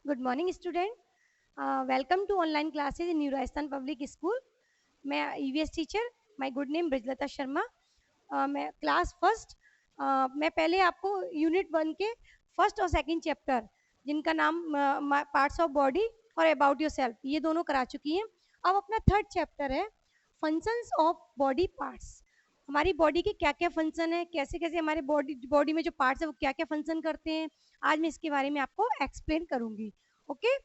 Good morning, student. Welcome to online classes in New Rajasthan Public School. मैं EVS teacher, my good name Brajlata Sharma. मैं class first. मैं पहले आपको unit 1 के first और सेकंड चैप्टर जिनका नाम पार्ट्स ऑफ बॉडी और अबाउट योर सेल्फ ये दोनों करा चुकी हैं। अब अपना थर्ड चैप्टर है फंक्शंस ऑफ बॉडी पार्ट्स। हमारी बॉडी के क्या क्या फंक्शन है, कैसे कैसे हमारे बॉडी में जो पार्ट्स है वो क्या क्या फंक्शन करते हैं, आज मैं इसके बारे में आपको एक्सप्लेन करूंगी। ओके।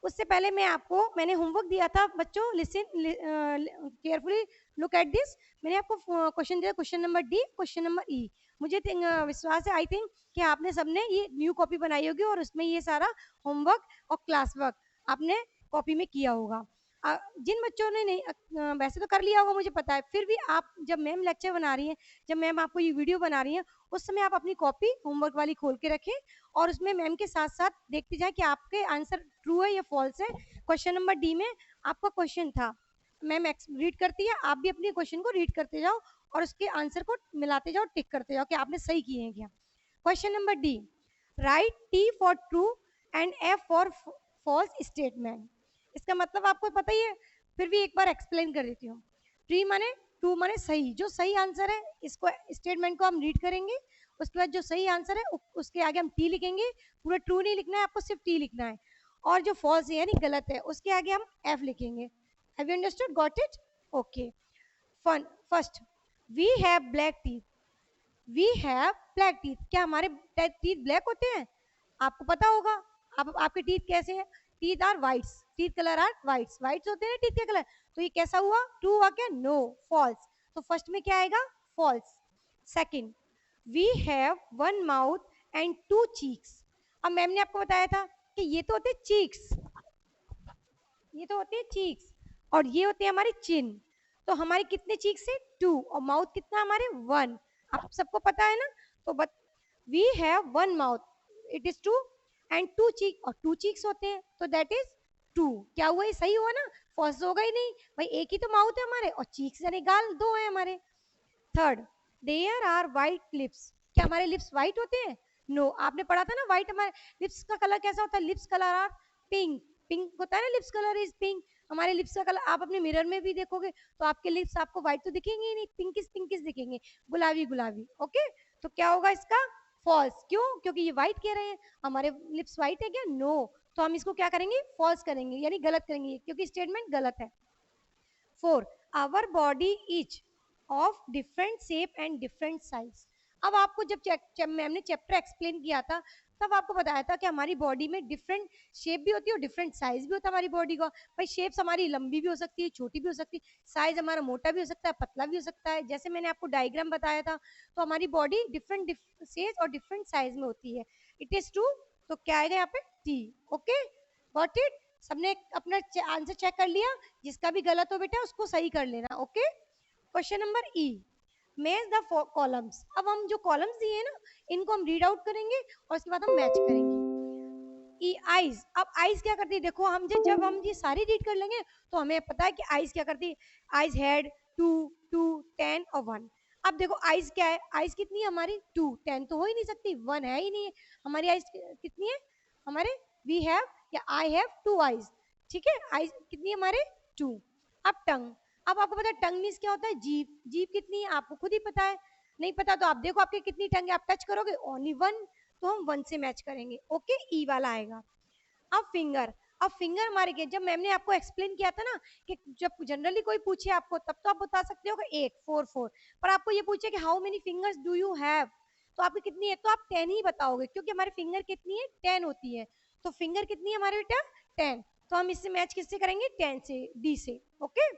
उससे पहले मैंने होमवर्क दिया था बच्चों, listen carefully, look at this. मैंने आपको क्वेश्चन दिया, question number D, question number ई। मुझे विश्वास है, आई थिंक कि आपने सबने ये न्यू कॉपी बनाई होगी और उसमें ये सारा होमवर्क और क्लास वर्क आपने कॉपी में किया होगा। जिन बच्चों ने नहीं वैसे तो कर लिया होगा मुझे पता है, फिर भी आप जब मैम लेक्चर बना रही हैं, जब मैम आपको ये वीडियो बना रही हैं, उस समय आप अपनी कॉपी होमवर्क वाली खोल के रखें और उसमें मैम के साथ साथ देखते जाए कि आपके आंसर ट्रू है या फॉल्स है। क्वेश्चन नंबर डी में आपका क्वेश्चन था, मैम रीड करती है, आप भी अपने क्वेश्चन को रीड करते जाओ और उसके आंसर को मिलाते जाओ, टिक करते जाओ कि आपने सही किए हैं क्या। Question number D, right T for true and F for false statement. इसका मतलब आपको पता ही है, फिर भी एक बार एक्सप्लेन कर देती हूँ। ट्री माने, ट्रू माने सही, जो सही आंसर है इसको स्टेटमेंट को हम रीड करेंगे, उसके बाद जो सही आंसर है उसके आगे हम टी लिखेंगे। पूरा ट्रू नहीं लिखना है आपको, सिर्फ टी लिखना है। और जो फॉल्स है यानी गलत है उसके आगे हम एफ लिखेंगे। Have you understood, got it? Okay. Fun first, we have black teeth. We have black teeth, क्या हमारे टीथ ब्लैक होते हैं? आपको पता होगा। आप आपके टीथ कैसे हैं? Teeth are whites, teeth colour are whites, whites होते हैं टीथ के कलर। तो ये कैसा हुआ? ट्रू हुआ क्या? No, false. तो फर्स्ट में क्या आएगा? False. Second, we have one mouth and two cheeks. अब मैम ने आपको बताया था कि ये तो होते चीक्स, ये तो होते हैं चीक्स और ये होते हैं हमारे चिन। तो हमारे कितने चीक्स है? टू। और माउथ कितना हमारे? वन। आप सबको पता है ना। तो but we have one mouth, it is two, and two cheek, और टू चीक्स होते हैं तो दैट इज टू। क्या हुआ? ये सही हुआ ना, फर्स्ट होगा ही नहीं भाई, एक ही तो माउथ है हमारे और चीक्स यानी गाल दो है हमारे। Third, there are white lips. क्या हमारे लिप्स वाइट होते हैं? नो। आपने पढ़ा था ना वाइट हमारे लिप्स का कलर कैसा होता है? Lips colour are pink, pink होता है ना, लिप्स कलर इज पिंक। हमारे लिप्स का कलर आप अपने मिरर में भी देखोगे तो आपके लिप्स आपको व्हाइट तो दिखेंगे ही नहीं, पिंकिश पिंकिश दिखेंगे, गुलाबी गुलाबी। ओके। तो क्या होगा इसका? फॉल्स। क्यों? क्योंकि ये व्हाइट कह रहे हैं, हमारे लिप्स व्हाइट है क्या? नो। तो हम इसको क्या करेंगे? फॉल्स करेंगे यानी गलत करेंगे क्योंकि स्टेटमेंट गलत है। Four, our body is of different shape and different size. अब आपको जब मैम ने चैप्टर एक्सप्लेन किया था तब आपको बताया था कि हमारी बॉडी में डिफरेंट शेप भी होती है और डिफरेंट साइज भी होता है हमारी बॉडी का। भाई शेप्स हमारी लंबी भी हो सकती है, छोटी भी हो सकती है, साइज हमारा मोटा भी हो सकता है, पतला भी हो सकता है। जैसे मैंने आपको डायग्राम बताया था, तो हमारी बॉडी डिफरेंट शेप और डिफरेंट साइज में होती है। It is true. तो क्या आएगा यहाँ पे? टी। Okay, got it? सबने अपना आंसर चेक कर लिया? जिसका भी गलत हो बेटा उसको सही कर लेना। Okay. Question number E, match the columns. अब हम जो कॉलम्स दिए हैं ना इनको हम रीड आउट करेंगे और उसके बाद हम मैच करेंगे। ई आइज, अब आइज क्या करती है? देखो हम जब हम ये सारी रीड कर लेंगे तो हमें पता है कि आइज क्या करती है। आइज हैड टू, टू, 10 और 1। अब देखो आइज क्या है? आइज कितनी है हमारी? 2, 10 तो हो ही नहीं सकती, 1 है ही नहीं है। हमारी आइज कितनी है? हमारे वी हैव या आई हैव टू आइज। ठीक है, आइज कितनी है हमारे? 2। अब टंग, अब आपको पता है टंग मीन्स क्या होता है? जीभ। जीभ कितनी है आपको खुद ही पता है, नहीं पता तो आप देखो आपके कितनी टंग है, आप टच करोगे ओनली 1, तो हम 1 से मैच करेंगे। ओके, ई वाला आएगा। अब फिंगर, अब फिंगर हमारे के जब मैम ने आपको एक्सप्लेन किया था ना कि जब जनरली कोई पूछे आपको तब तो आप बता सकते हो कि 8, 4, 4, पर आपको ये पूछे कि how many fingers do you have, तो आपकी कितनी है? तो आप 10 ही बताओगे क्योंकि हमारी फिंगर कितनी है? 10 होती है। तो फिंगर कितनी है हमारे बेटा? 10। तो हम इससे मैच किससे करेंगे? 10 से, डी से। ओके।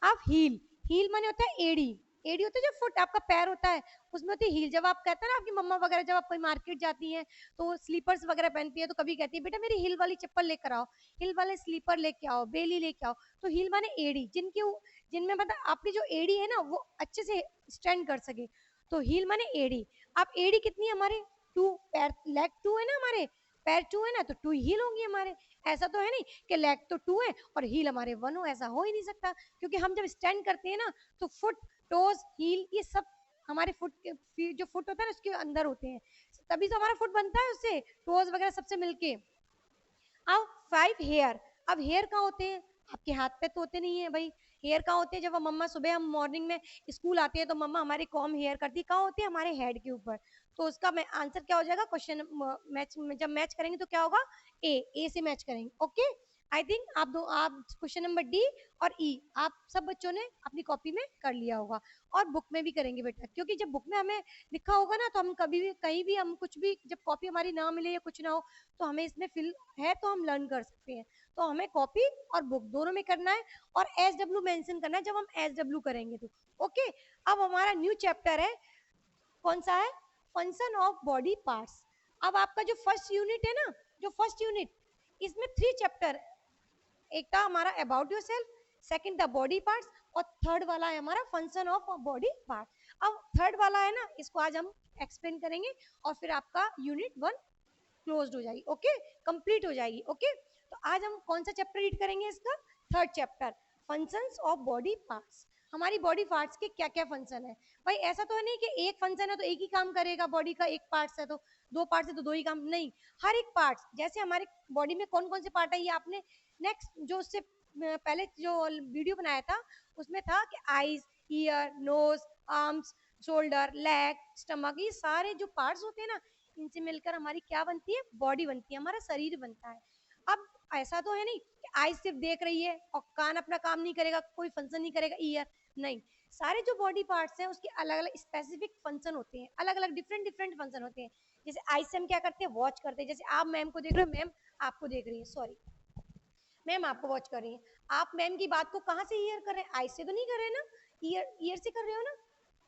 अब हील, हील माने होता है एड़ी। एड़ी होता है जो फुट आपका पैर होता है, उसमें होती है हील। जब आप कहते हैं ना आपकी मम्मा वगैरह जब आप कोई मार्केट जाती हैं तो वो स्लीपर्स वगैरह पहनती है तो कभी कहती है बेटा मेरी हील वाली चप्पल लेकर आओ, हील वाले स्लीपर लेके आओ, बेली लेके आओ। तो हील माने एड़ी, जिनमें मतलब आपकी जो एड़ी है ना वो अच्छे से स्टैंड कर सके, तो हील माने एड़ी। अब एड़ी कितनी है हमारे? 2, पैर लेग 2 है ना हमारे, पैर 2 है ना तो 2 हील होंगी हमारे। ऐसा तो है नहीं कि लेग तो 2 है और हील हमारे 1 हो, ऐसा हो ही नहीं सकता, क्योंकि हम जब स्टैंड करते हैं ना तो फुट, टोज, हील ये सब हमारे फुट के जो फुट होता है ना उसके अंदर होते हैं, तभी तो हमारा फुट बनता है उससे, टोज वगैरह सबसे मिलके। अब 5 हेयर, अब हेयर कहाँ होते हैं, आपके हाथ पे तो होते नहीं है भाई, हेयर कहाँ होते हैं, जब मम्मा सुबह हम मॉर्निंग में स्कूल आते हैं तो मम्मा हमारी कॉम हेयर करती है, कहाँ होती है, हमारे हेड के ऊपर। तो उसका आंसर क्या हो जाएगा, क्वेश्चन मैच जब मैच करेंगे तो क्या होगा, ए से मैच करेंगे। ओके, आई थिंक आप क्वेश्चन नंबर डी और ई आप सब बच्चों ने अपनी कॉपी में कर लिया होगा, और बुक में भी करेंगे बेटा, क्योंकि जब बुक में हमें लिखा होगा ना तो हम कभी भी कहीं भी हम कुछ भी, जब कॉपी हमारी ना मिले या कुछ ना हो तो हमें इसमें फिल है तो हम लर्न कर सकते हैं। तो हमें कॉपी और बुक दोनों में करना है, और एस डब्ल्यू मेंशन करना है जब हम एस डब्ल्यू करेंगे तो। ओके, अब हमारा न्यू चैप्टर है, कौन सा है, फंक्शन ऑफ बॉडी पार्ट्स। अब आपका जो फर्स्ट यूनिट है ना, जो फर्स्ट यूनिट, इसमें 3 चैप्टर, एक था हमारा अबाउट योर सेल्फ, सेकेंड था बॉडी पार्ट्स, और थर्ड वाला है हमारा फंक्शन ऑफ बॉडी पार्ट। अब थर्ड वाला है ना, इसको आज हम एक्सप्लेन करेंगे, और फिर आपका यूनिट 1 क्लोज्ड हो जाएगी। ओके, कंप्लीट हो जाएगी। ओके, तो आज हम कौन सा चैप्टर रीड करेंगे, इसका third chapter, functions of body parts. हमारी बॉडी पार्ट्स के क्या क्या फंक्शन है भाई, ऐसा तो है नहीं कि एक फंक्शन है तो एक ही काम करेगा, बॉडी का एक पार्ट है तो दो पार्ट है तो दो ही काम, नहीं, हर एक पार्ट, जैसे हमारे बॉडी में कौन कौन से पार्ट है, ये आपने नेक्स्ट जो उससे पहले जो वीडियो बनाया था उसमें था कि eyes, ear, nose, arms, shoulder, leg, stomach, ये सारे जो पार्ट्स होते हैं ना, इनसे मिलकर हमारी क्या बनती है, बॉडी बनती है, हमारा शरीर बनता है। अब ऐसा तो है नहीं कि आई सिर्फ देख रही है और कान अपना काम नहीं करेगा, कोई फंक्शन नहीं करेगा, ईयर नहीं, सारे जो बॉडी पार्ट्स हैं उसके अलग अलग स्पेसिफिक फंक्शन होते हैं, अलग अलग डिफरेंट डिफरेंट फंक्शन होते हैं। जैसे आई से हम क्या करते हैं, वॉच करते हैं, जैसे आप मैम को देख रहे हो, मैम आपको देख रही है, सॉरी मैम आपको वॉच कर रही है, आप मैम की बात को कहाँ से ईयर कर रहे हैं, आई से तो नहीं कर रहे ना, ईयर से कर रहे हो ना,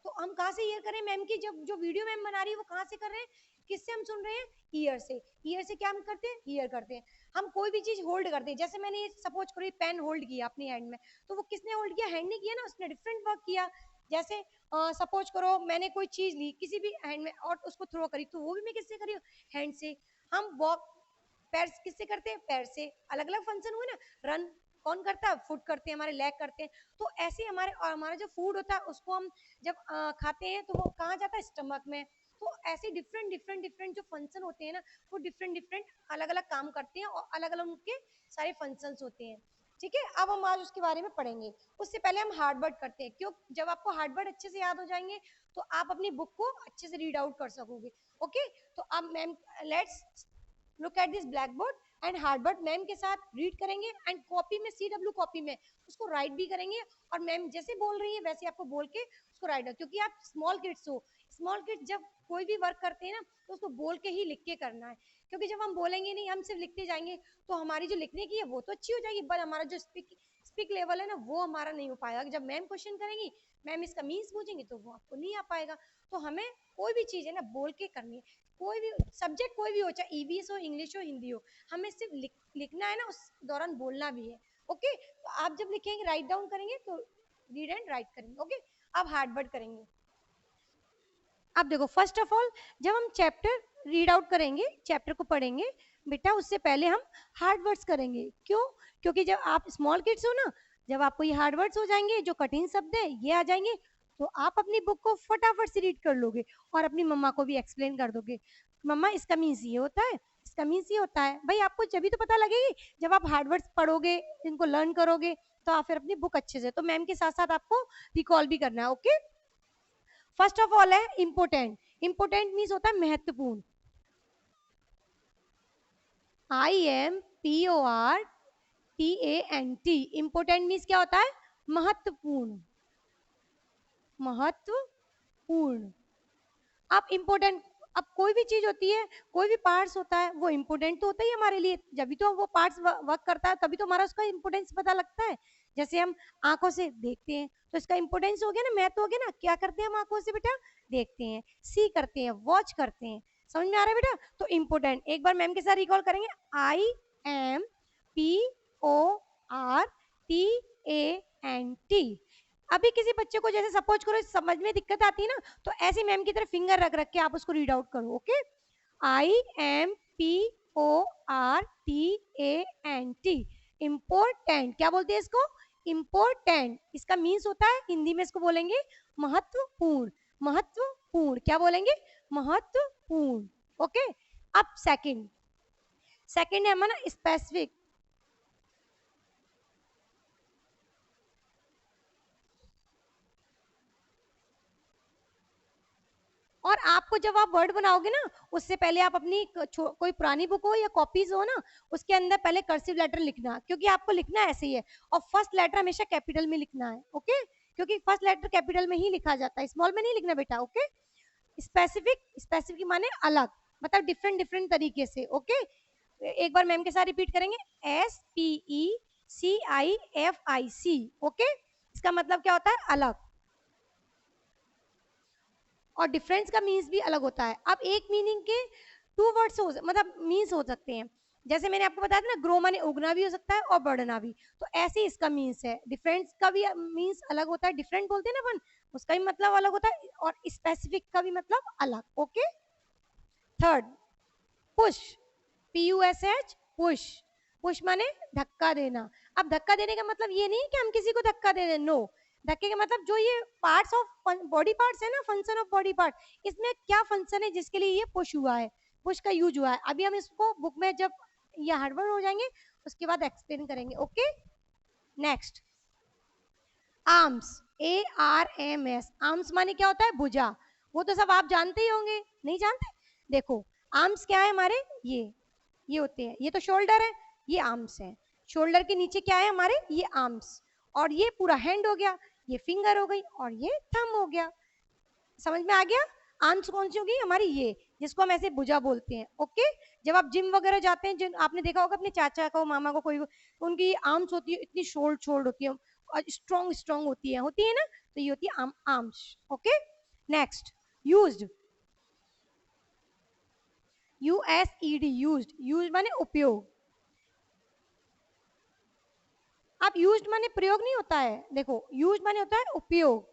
तो हम कहाँ से ईयर करें, मैम की जब जो वीडियो मैम बना रही है वो कहाँ से कर रहे हैं, किससे हम सुन रहे हैं, ईयर से। ईयर से क्या हम करते हैं, ईयर करते हैं। हम कोई भी चीज होल्ड करते हैं, जैसे मैंने सपोज करो पेन होल्ड किया अपनी हैंड में, तो वो किसने होल्ड किया, हैंड ने किया ना, उसने डिफरेंट वर्क किया। जैसे सपोज करो मैंने कोई चीज ली किसी भी हैंड में और उसको थ्रो करी, तो वो भी मैं किससे करी, हैंड से। हम वॉक पैर किससे करते हैं, पैर से, अलग अलग फंक्शन हुए ना, रन कौन करता है, फुट करते हैं, हमारे लेग करते हैं। तो ऐसे हमारे, और हमारा जो फूड होता है उसको हम जब खाते हैं तो वो कहाँ जाता है, स्टमक में। तो ऐसे डिफरेंट डिफरेंट डिफरेंट जो फंक्शन होते हैं ना, वो डिफरेंट डिफरेंट अलग अलग काम करते हैं और अलग अलग उनके सारे फंक्शन होते हैं। ठीक है, अब हम आज उसके बारे में पढ़ेंगे, उससे पहले हम हार्डवर्ड करते हैं, क्यों, जब आपको हार्डवर्ड अच्छे से याद हो जाएंगे तो आप अपनी बुक को अच्छे से रीड आउट कर सकोगे। ओके, तो अब ma'am let's look at this black board and Harvard ma'am के साथ रीड करेंगे, एंड कॉपी में CW कॉपी में उसको राइट भी करेंगे, और मैम जैसे बोल रही है वैसे आपको बोल के उसको राइट, क्योंकि आप स्मॉल किड्स हो, स्मॉल किड्स जब कोई भी वर्क करते हैं ना तो उसको बोल के ही लिख के करना है, क्योंकि जब हम बोलेंगे नहीं, हम सिर्फ लिखते जाएंगे तो हमारी जो लिखने की है वो तो अच्छी हो जाएगी, बट हमारा जो स्पीक लेवल है ना वो हमारा नहीं हो पाएगा। जब मैम क्वेश्चन करेंगी, मैम इसका मीन्स पूछेंगे तो वो आपको नहीं आ पाएगा। तो हमें कोई भी चीज़ है ना बोल के करनी है, कोई भी सब्जेक्ट कोई भी हो, चाहे ईवीएस हो, इंग्लिश हो, हिंदी हो, हमें सिर्फ लिखना है ना, उस दौरान बोलना भी है। ओके, तो आप जब लिखेंगे राइट डाउन करेंगे तो रीड एंड राइट करेंगे। ओके, अब हार्ड वर्ड करेंगे। अब देखो, फर्स्ट ऑफ ऑल जब हम चैप्टर रीड आउट करेंगे, चैप्टर को पढ़ेंगे बेटा, उससे पहले हम हार्ड वर्ड्स करेंगे। क्यों, क्योंकि जब आप स्मॉल किड्स हो ना, जब आपको ये हार्ड वर्ड्स हो जाएंगे, जो कठिन शब्द है ये आ जाएंगे, तो आप अपनी बुक को फटाफट से रीड कर लोगे और अपनी मम्मा को भी एक्सप्लेन कर दोगे, मम्मा इसका मीन्स ये होता है, इसका मीन्स ये होता है। भाई आपको जब भी तो पता लगेगी जब आप हार्ड वर्ड्स पढ़ोगे, इनको लर्न करोगे, तो आप फिर अपनी बुक अच्छे से, तो मैम के साथ साथ आपको रिकॉल भी करना है। ओके, फर्स्ट ऑफ ऑल है इम्पोर्टेंट, इम्पोर्टेंट मीन्स होता है महत्वपूर्ण, IMPORTANT, इम्पोर्टेंट मीन्स क्या होता है, महत्वपूर्ण, महत्वपूर्ण। अब इम्पोर्टेंट, अब कोई भी चीज होती है, कोई भी पार्ट्स होता है, वो इम्पोर्टेंट तो होता ही हमारे लिए, जब भी तो वो पार्ट्स वर्क करता है तभी तो हमारा उसका इम्पोर्टेंस पता लगता है। जैसे हम आंखों से देखते हैं तो इसका इम्पोर्टेंस हो गया ना, महत्व हो गया ना, क्या करते हैं हम आंखों से बेटा, देखते हैं, सी करते हैं, वॉच करते हैं, समझ में आ रहा है बेटा। तो इम्पोर्टेंट एक बार मैम के साथ रिकॉल करेंगे, IMPORTANT। अभी किसी बच्चे को जैसे सपोज करो समझ में दिक्कत आती है ना, तो ऐसे मैम की तरफ फिंगर रख रख के आप उसको रीड आउट करो। Okay, IMPORTANT, IMPORTANT, important. क्या बोलते हैं इसको? इम्पोर्टेंट। इसका मीन्स होता है, हिंदी में इसको बोलेंगे महत्वपूर्ण। महत्वपूर्ण, क्या बोलेंगे? महत्वपूर्ण। ओके। अब सेकंड, सेकंड है हमारा स्पेसिफिक। और आपको जब आप वर्ड बनाओगे ना, उससे पहले आप अपनी कोई पुरानी बुक हो या कॉपीज हो ना, उसके अंदर पहले कर्सिव लेटर लिखना, क्योंकि आपको लिखना ऐसे ही है। और फर्स्ट लेटर हमेशा कैपिटल में लिखना है। ओके, क्योंकि फर्स्ट लेटर कैपिटल में ही लिखा जाता है, स्मॉल में नहीं लिखना बेटा। ओके। स्पेसिफिक, स्पेसिफिक माने अलग, मतलब डिफरेंट डिफरेंट तरीके से। ओके, एक बार मैम के साथ रिपीट करेंगे, SPECIFIC। ओके, इसका मतलब क्या होता है? अलग। और डिफरेंस का मीन्स भी अलग होता है। अब एक मीनिंग के टू वर्ड्स हो, मतलब मीन्स हो सकते हैं। जैसे मैंने आपको बताया था ना, ग्रो माने उगना भी हो सकता है और बढ़ना भी, तो ऐसे ही इसका मीन्स है। डिफरेंस का भी मीन्स अलग होता है, डिफरेंट बोलते हैं ना अपन, उसका भी मतलब अलग होता है, और स्पेसिफिक का भी मतलब अलग। Okay. Third, push, PUSH, push. Push माने धक्का देना। अब धक्का देने का मतलब ये नहीं कि हम किसी को धक्का दे दें, नो। धक्के का मतलब जो ये पार्ट्स ऑफ बॉडी पार्ट्स है ना, फंक्शन ऑफ बॉडी पार्ट, इसमें क्या फंक्शन है जिसके लिए ये पुश हुआ है, पुश का यूज हुआ है। अभी हम इसको बुक में जब ये हड़बड़ हो जाएंगे उसके बाद एक्सप्लेन करेंगे। Okay. Next, arms, ARMS। Arms माने क्या होता है? भुजा। वो तो सब आप जानते ही होंगे, नहीं जानते? देखो, आर्म्स क्या है हमारे? ये होते हैं, ये तो शोल्डर है, ये आर्म्स है। शोल्डर के नीचे क्या है हमारे? ये आर्म्स। और ये पूरा हैंड हो गया, ये फिंगर हो गई, और ये थंब हो गया। समझ में आ गया? आर्म्स कौन सी होगी? हमारी ये, जिसको हम ऐसे भुजा बोलते हैं। ओके। जब आप जिम वगैरह जाते हैं, जिन आपने देखा होगा अपने चाचा को, मामा को, कोई, उनकी आर्म्स होती है इतनी शोल्ड शोल्ड होती है, और स्ट्रॉन्ग स्ट्रॉन्ग होती है ना, तो ये होती है arms. Okay. Next, used, USED, used. Use माने उपयोग। अब यूज माने प्रयोग नहीं होता है, देखो, यूज माने होता है उपयोग,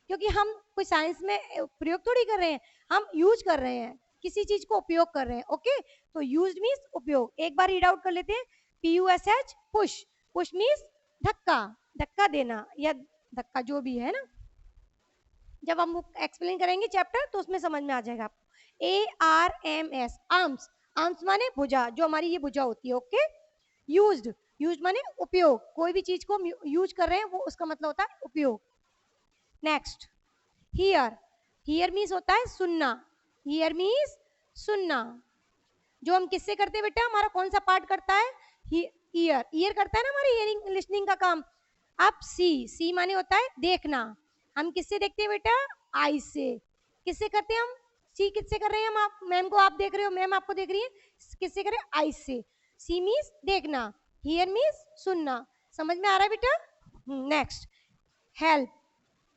क्योंकि हम कोई साइंस में प्रयोग थोड़ी कर रहे हैं, हम यूज कर रहे हैं, किसी चीज को उपयोग कर रहे हैं। ओके, तो यूज मीन्स उपयोग। एक बार रीड आउट कर लेते हैं, PUSH, पुश। पुश मीन्स धक्का, धक्का देना या धक्का, जो भी है ना। जब हम एक्सप्लेन करेंगे चैप्टर तो उसमें समझ में आ जाएगा आपको। ARMS, arms. आर्म्स माने भुजा, जो हमारी ये भुजा होती है। ओके। यूज्ड, यूज माने उपयोग, कोई भी चीज को यूज कर रहे हैं वो उसका मतलब होता है उपयोग। Next, here. हियर मीन्स होता है सुनना। हियर मीन्स सुनना। जो हम किससे करते हैं बेटा? हमारा कौन सा पार्ट करता है? ईयर। ईयर करता है ना हमारी हियरिंग लिसनिंग का काम। अब सी माने होता है देखना। हम किससे देखते हैं बेटा? आई से। किससे करते हैं हम? सी किससे कर रहे हैं हम? आप मैम को आप देख रहे हो, मैम आपको देख रही है, किससे करें? आई से। सी मीन्स देखना, हियर मीन्स सुनना। समझ में आ रहा है बेटा? Next, help,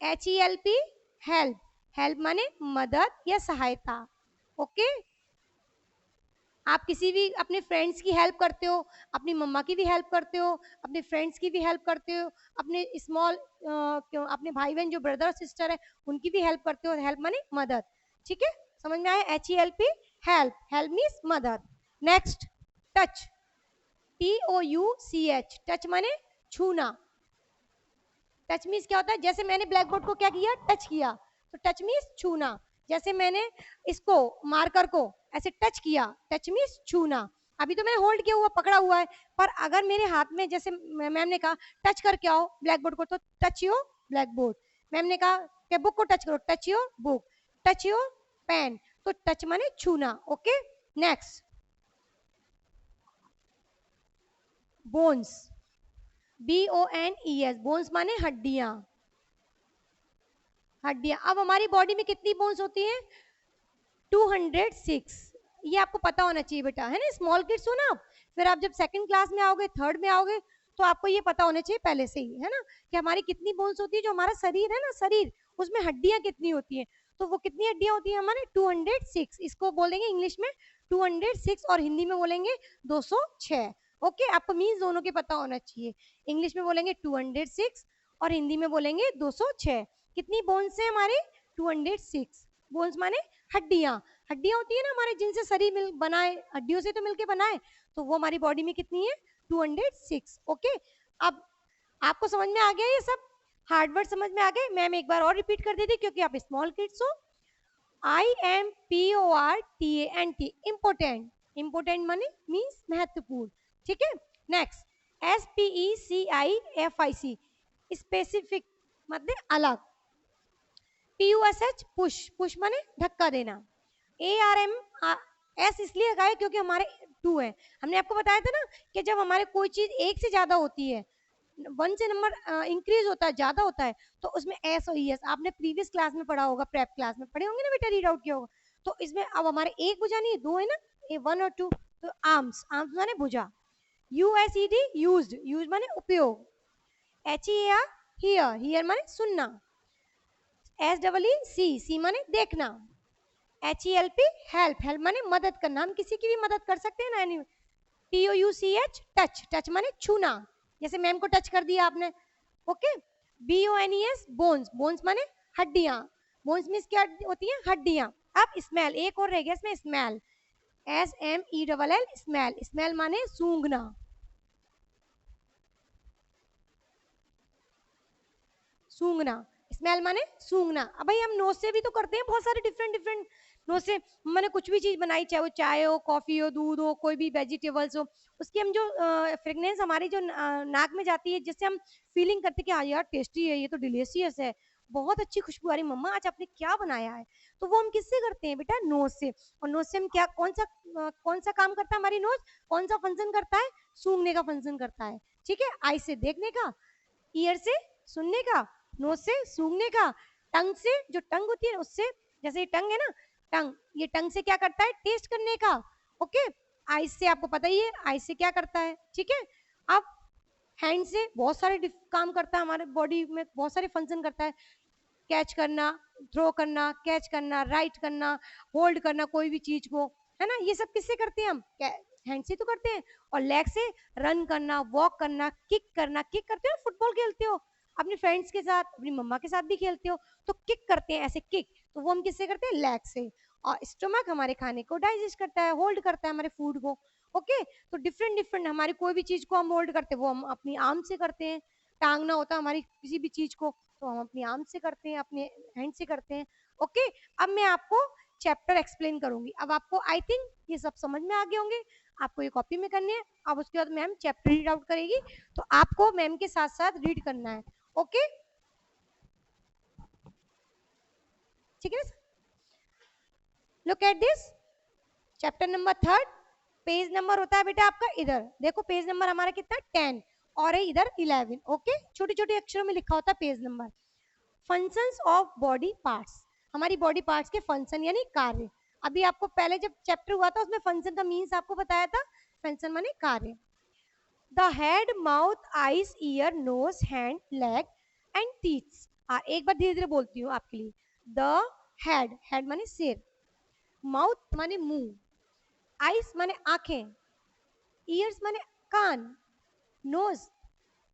HELP, help. Help माने मदद या सहायता। ओके। आप किसी भी अपने फ्रेंड्स की हेल्प करते हो, अपनी मम्मा की भी हेल्प करते हो, अपने फ्रेंड्स की भी हेल्प करते हो, अपने स्मॉल क्यों, अपने भाई बहन जो ब्रदर सिस्टर है उनकी भी हेल्प करते हो। हेल्प माने मदद। ठीक है, समझ में आया? HELP, help. हेल्प मीन्स मदद। नेक्स्ट, टच, TOUCH, टच माने छूना। टच मीन्स क्या होता है? जैसे मैंने ब्लैक बोर्ड को क्या किया? टच किया, तो टच मीन्स छूना। जैसे मैंने इसको, मार्कर को ऐसे टच किया, टच मीन्स छूना। अभी तो मैंने होल्ड किया हुआ, पकड़ा हुआ है, पर अगर मेरे हाथ में, जैसे मैम ने कहा टच करके आओ ब्लैक बोर्ड को, तो टच यो ब्लैक बोर्ड। मैम ने कहा कि बुक को टच करो, टच यो बुक, टच यो पेन, तो टच माने छूना। Okay. Next, bones, BONES, bones माने हड्डियां। हड्डियां। अब हमारी बॉडी में कितनी बोन्स होती हैं? 206। ये आपको पता होना चाहिए बेटा, है ना? स्मॉल किड्स हो ना आप, फिर आप जब सेकंड क्लास में आओगे, थर्ड में आओगे, तो आपको ये पता होना चाहिए पहले से ही, है ना, कि हमारी कितनी बोन्स होती है। जो हमारा शरीर है ना, शरीर, उसमें हड्डियां कितनी होती हैं, तो वो कितनी हड्डियां होती है हमारे? 206। इसको बोलेंगे इंग्लिश में 206, और हिंदी में बोलेंगे 206। ओके, आपको मीन्स दोनों के पता होना चाहिए। इंग्लिश में बोलेंगे 206 और हिंदी में बोलेंगे 206। कितनी बोन्स है हमारी? 206। बोन्स माने हड्डियां। हड्डियां होती है ना हमारे, जिनसे शरीर मिल बनाए, हड्डियों से तो मिलके बनाए, तो वो हमारी बॉडी में कितनी है? 206। ओके, अब आपको समझ में आ गया ये सब? हार्ड वर्ड समझ में आ गए? मैम एक बार और रिपीट कर देती क्योंकि आप स्मॉल किड्स हो। IMPORTANT, important. इम्पोर्टेंट माने मीन्स महत्वपूर्ण, ठीक है। नेक्स्ट, SPECIFIC, स्पेसिफिक मतलब अलग। PUSH, पुश, पुश माने धक्का देना। ARM, एस इसलिए लगाए क्योंकि हमारे 2 है। हमने आपको बताया था ना कि जब हमारे कोई चीज एक से ज्यादा होती है, 1 से नंबर इंक्रीज होता है, ज्यादा होता है, तो उसमें एस और ES आपने प्रीवियस क्लास में पढ़ा होगा, प्रेप क्लास में पढ़े होंगे ना बेटा, रीड आउट किया होगा। तो इसमें अब हमारे एक भुजा नहीं है, 2 है ना, ए 1 और 2। तो आर्म्स, आर्म्स माने भुजा। USED, यूज्ड, यूज माने उपयोग। HEAR, हियर, हियर माने सुनना। SEEC, सी माने देखना। HELP, हेल्प, हेल्प माने मदद करना, हम किसी की भी मदद कर सकते हैं ना। TOUCH, टच, टच माने छूना, जैसे मैम को टच कर दिया आपने। ओके। BONES, बोन्स, बोन्स माने हड्डियां। बोन्स मीन्स क्या होती है? हड्डियां। अब स्मेल, एक और रह गया इसमें, स्मेल। SMELL, स्मेल, स्मेल माने सूंघना। सूंघना, स्मेल माने सूंघना। अब भाई हम नोज से भी तो करते हैं बहुत सारे डिफरेंट डिफरेंट नोज से। मैंने कुछ भी चीज बनाई, चाहे वो चाय हो, कॉफी हो, दूध हो, कोई भी वेजिटेबल्स हो, उसकी हम जो फ्रेगनेंस हमारी जो नाक में जाती है, जिससे हम फीलिंग करते हैं कि हाँ यार टेस्टी है, ये तो डिलीशियस है, बहुत अच्छी खुशबू आ रही, मम्मा आज आपने क्या बनाया है। तो वो हम किससे करते हैं बेटा? नोज से। और नोज से हम क्या, कौन सा काम करता है हमारी नोज? कौन सा फंक्शन करता है? सूंघने का फंक्शन करता है, ठीक है। आई से देखने का, ईयर से सुनने का, नोज से सूंघने का, टंग से, जो टंग होती है उससे, जैसे ये टंग है ना, टंग, ये टंग से क्या करता है? टेस्ट करने का। ओके। आइज से आपको पता ही है, आइज से क्या करता है, ठीक है। अब हैंड से बहुत सारे काम करता है, हमारे बॉडी में बहुत सारे फंक्शन करता है। कैच करना, थ्रो करना, कैच करना, राइट करना, होल्ड करना कोई भी चीज को, है ना। ये सब किससे करते हैं हम? हैंड से तो करते हैं। और लेग से रन करना, वॉक करना, किक करना। किक करते हो, फुटबॉल खेलते हो अपने फ्रेंड्स के साथ, अपनी मम्मा के साथ भी खेलते हो, तो किक करते हैं ऐसे, किक। तो वो हम किससे करते हैं? लेग से। और स्टोमक हमारे खाने को डाइजेस्ट करता है, होल्ड करता है हमारे फूड को। ओके। तो डिफरेंट डिफरेंट हमारी कोई भी चीज को हम होल्ड करते हैं, वो हम अपनी आर्म से करते हैं। टांगना होता है हमारी किसी भी चीज को, तो हम अपनी आर्म से करते हैं, अपने हैंड से करते हैं। ओके। अब मैं आपको चैप्टर एक्सप्लेन करूंगी। अब आपको आई थिंक ये सब समझ में आ गए होंगे। आपको ये कॉपी में करने हैं। अब उसके बाद मैम चैप्टर रीड आउट करेगी, तो आपको मैम के साथ साथ रीड करना है। ओके, ठीक है। Look at this, chapter number 3, page number होता है बेटा आपका इधर, देखो पेज नंबर हमारा कितना 10 और है इधर 11। ओके, छोटे छोटे अक्षरों में लिखा होता है page number. Functions of body parts, हमारी बॉडी पार्ट्स के फंक्शन यानी कार्य। अभी आपको पहले जब चैप्टर हुआ था उसमें फंक्शन का मीन्स आपको बताया था, फंक्शन माने कार्य। The head, mouth, eyes, ear, nose, hand, leg and teeth are, एक बार धीरे धीरे बोलती हूँ आपके लिए। द हेड, हेड माने सिर, माउथ माने मुंह, आईज माने आंखें, ईयर्स माने कान, नोज,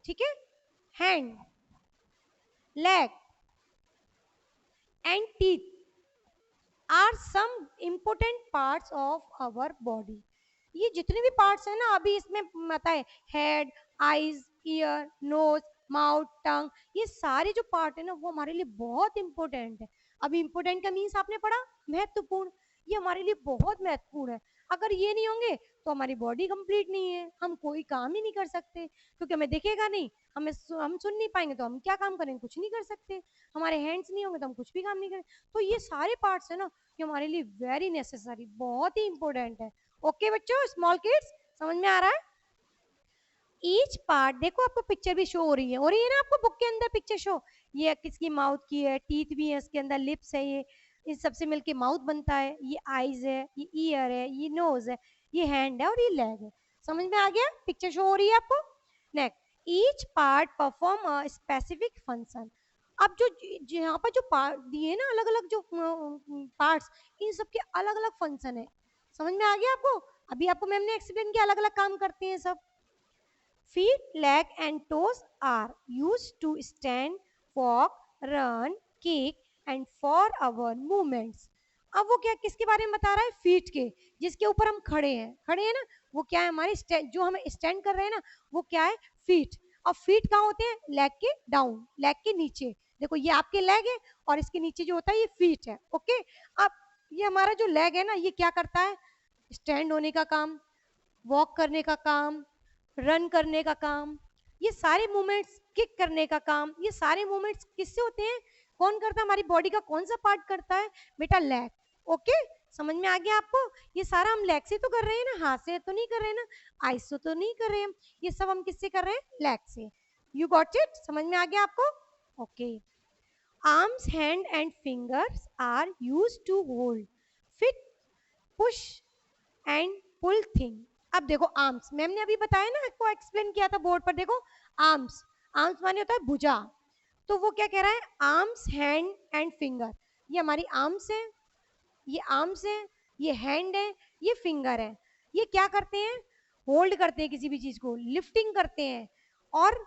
ठीक है, hand, leg and teeth are some important parts of our body. ये जितने भी पार्ट्स हैं ना, अभी इसमें बताए, head, eyes, ear, nose, mouth, tongue, ये सारे जो पार्ट है ना वो हमारे लिए बहुत इंपॉर्टेंट है। अभी इंपॉर्टेंट का मीन्स आपने पढ़ा, महत्वपूर्ण। ये हमारे लिए बहुत महत्वपूर्ण है। अगर ये नहीं होंगे तो हमारी बॉडी कंप्लीट नहीं है, हम कोई काम ही नहीं कर सकते, क्योंकि हमें दिखेगा नहीं, हम सुन नहीं पाएंगे तो हम क्या काम करेंगे? कुछ नहीं कर सकते। हमारे हैंड्स नहीं होंगे तो हम कुछ भी काम नहीं करेंगे। तो ये सारे पार्ट्स है ना, ये हमारे लिए वेरी नेसेसरी, बहुत ही इंपॉर्टेंट है। ओके बच्चों, स्मॉल किड्स, समझ में आ रहा है? ईच पार्ट, देखो आपको पिक्चर भी शो हो रही है ना आपको बुक के अंदर पिक्चर शो। ये किसकी माउथ की है, टीथ भी है इसके अंदर, लिप्स है, ये इन सबसे मिलके माउथ बनता है। ये आईज है, ये ईयर है, ये नोज है, ये हैंड है और ये लेग है। समझ में आ गया? पिक्चर शो हो रही है आपको। Next, each part perform a specific function. अब जो यहाँ पर जो पार्ट दिए ना, अलग अलग जो पार्ट्स, इन सबके अलग अलग फंक्शन है। समझ में आ गया आपको? अभी आपको मैम ने एक्सप्लेन किया अलग अलग काम करते हैं सब। Feet, leg and toes are used to stand, walk, run, kick and for our movements. अब वो क्या किसके बारे में बता रहा है, फीट के, जिसके ऊपर हम खड़े हैं ना, वो क्या है हमारे जो हम स्टैंड कर रहे हैं ना, वो क्या है, फीट। और फीट कहाँ होते हैं, लेग के डाउन, लेग के नीचे। देखो ये आपके लेग है और इसके नीचे जो होता है ये फीट है। ओके, अब ये हमारा जो लेग है ना, ये क्या करता है, स्टैंड होने का काम, वॉक करने का काम, रन करने का काम, ये सारे मूवमेंट्स, किक करने का काम, ये सारे मूवमेंट्स किससे होते हैं, कौन करता है, हमारी बॉडी का कौन सा पार्ट करता है, बेटा लेग। ओके, समझ में आ गया आपको, ये सारा हम लेग से तो कर रहे हैं ना, हाथ से तो नहीं कर रहे हैं ना, आई से तो नहीं कर रहे हैं, ये सब हम किससे कर रहे हैं, लेग से। यू गॉट इट, समझ में आ गया आपको। Okay, arms, hand and fingers are use to hold, fit, push and pull thing. अब देखो आर्म्स, मैम ने अभी बताया ना, आपको एक्सप्लेन किया था बोर्ड पर, देखो आर्म्स, आर्म्स माने होता है भुजा, तो वो क्या कह रहा है, आर्म्स, हैंड एंड फिंगर, ये हमारी आर्म्स है, ये आर्म्स है, ये हैंड है, ये फिंगर है, ये क्या करते हैं, होल्ड करते हैं किसी भी चीज को, लिफ्टिंग करते हैं, और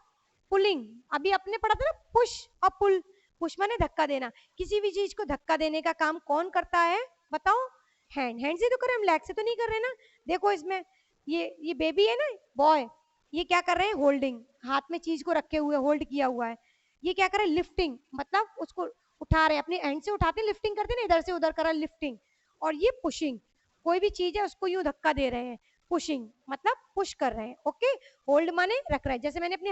पुलिंग, अभी आपने पढ़ा था ना, पुश और पुल, पुश माने धक्का देना, किसी भी चीज को धक्का देने का काम कौन करता है, बताओ, हैंड, हैंड से तो कर रहे हैं हम, लेग से तो नहीं कर रहे ना। देखो इसमें ये बेबी है ना, बॉय, ये क्या कर रहे हैं, होल्डिंग, हाथ में चीज को रखे हुए, होल्ड किया हुआ है, ये क्या कर रहे हैं, लिफ्टिंग, मतलब उसको उठा रहे हैं, अपने हैंड से उठाते हैं, लिफ्टिंग करते हैं ना, इधर से उधर करा लिफ्टिंग, और ये पुशिंग, कोई भी चीज है उसको यूं धक्का दे रहे हैं, पुशिंग मतलब पुश कर रहे हैं। ओके, होल्ड माने रख रहा है, जैसे मैंने अपने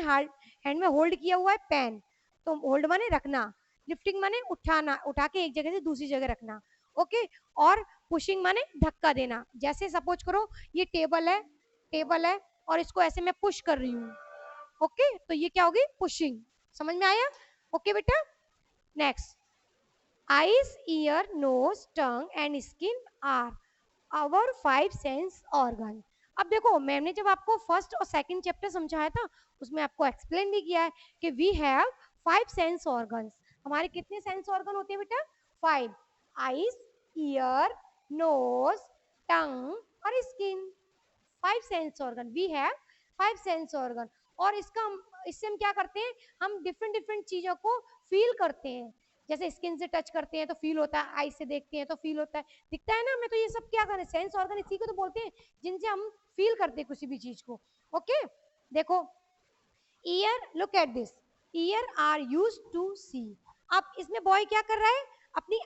हैंड में होल्ड किया हुआ है पेन, तो होल्ड माने रखना, लिफ्टिंग माने उठाना, उठा के एक जगह से दूसरी जगह रखना। ओके, और पुशिंग माने धक्का देना, जैसे सपोज करो ये टेबल है और इसको ऐसे मैं पुश कर रही हूँ। ओके, तो ये क्या होगी, पुशिंग, समझ में आया। ओके बेटा, next, eyes, ear, nose, tongue and skin are our five sense organ। अब देखो मैम ने जब आपको फर्स्ट और सेकंड चैप्टर समझाया था, उसमें आपको एक्सप्लेन भी किया है कि we have five sense organs. हमारे कितने सेंस ऑर्गन होते हैं बेटा, five, eyes, ear, nose, tongue और skin, five sense organ, we have five sense organ. और इससे हम क्या करते हैं, हम डिफरेंट डिफरेंट चीजों को फील करते हैं, जैसे स्किन से टच करते हैं तो फील होता है, आई से देखते हैं तो फील होता है, दिखता है ना हमें, तो ये सब क्या करें, सेंस ऑर्गन इसी को तो बोलते हैं जिनसे हम फील करते हैं किसी भी चीज को। ओके, देखो ear, look at this, ear are use to see. अब इसमें बॉय क्या कर रहा है, अपनी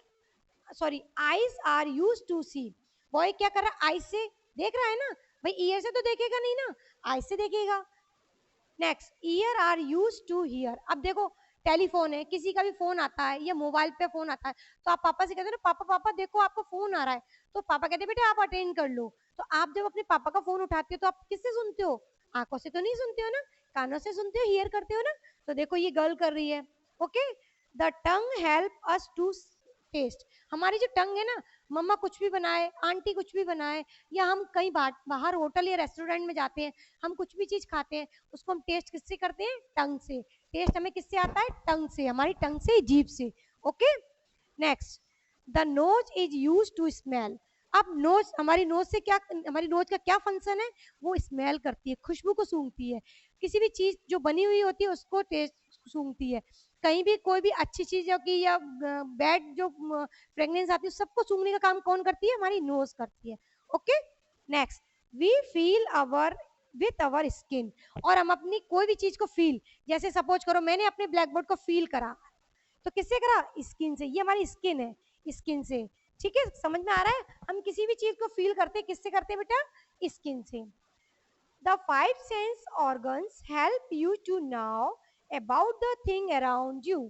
sorry eyes are use to see, boy क्या कर रहा है, आई से देख रहा है ना, भाई ईयर से तो देखेगा नहीं ना, आई से देखेगा। Next, ear are use to hear. अब देखो टेलीफोन है, किसी का भी फोन आता है या मोबाइल पे फोन आता है, तो आप पापा से कहते हो ना, पापा पापा देखो आपका फोन आ रहा है, तो पापा कहते हैं बेटा आप अटेंड कर लो। तो आप जब अपने पापा का फोन उठाते हो तो आप किससे सुनते हो, आंखों से तो नहीं सुनते हो ना, कानों से सुनते हो, हियर करते हो ना। तो देखो ये गर्ल कर रही है। Okay, the tongue help us to taste, हमारी जो टंग है ना, मम्मा कुछ भी बनाए, आंटी कुछ भी बनाए, या हम कहीं बाहर होटल या रेस्टोरेंट में जाते हैं, हम कुछ भी चीज खाते हैं, उसको हम टेस्ट किससे करते हैं, टंग से। टेस्ट हमें किससे आता है, टंग से, हमारी टंग से, जीभ से। Okay, next, the nose is use to smell. अब नोज, हमारी नोज से क्या, हमारी नोज का क्या फंक्शन है, वो स्मेल करती है, खुशबू को सूंघती है, किसी भी चीज जो बनी हुई होती है उसको टेस्ट सूंघती है, कहीं भी कोई भी अच्छी चीजों की या बैड जो फ्रेगनेंस आती है सबको सूंघने का काम कौन करती है, हमारी नोज करती है। Okay, next, we feel our with our skin, और हम अपनी कोई भी चीज को फील, जैसे सपोज करो मैंने अपने ब्लैक बोर्ड को फील करा, तो किससे करा, स्किन से, ये हमारी स्किन है, स्किन से। ठीक है, समझ में आ रहा है, हम किसी भी चीज को फील करते हैं किससे करते हैं बेटा, स्किन से। The five sense organs help you to know about the thing around you।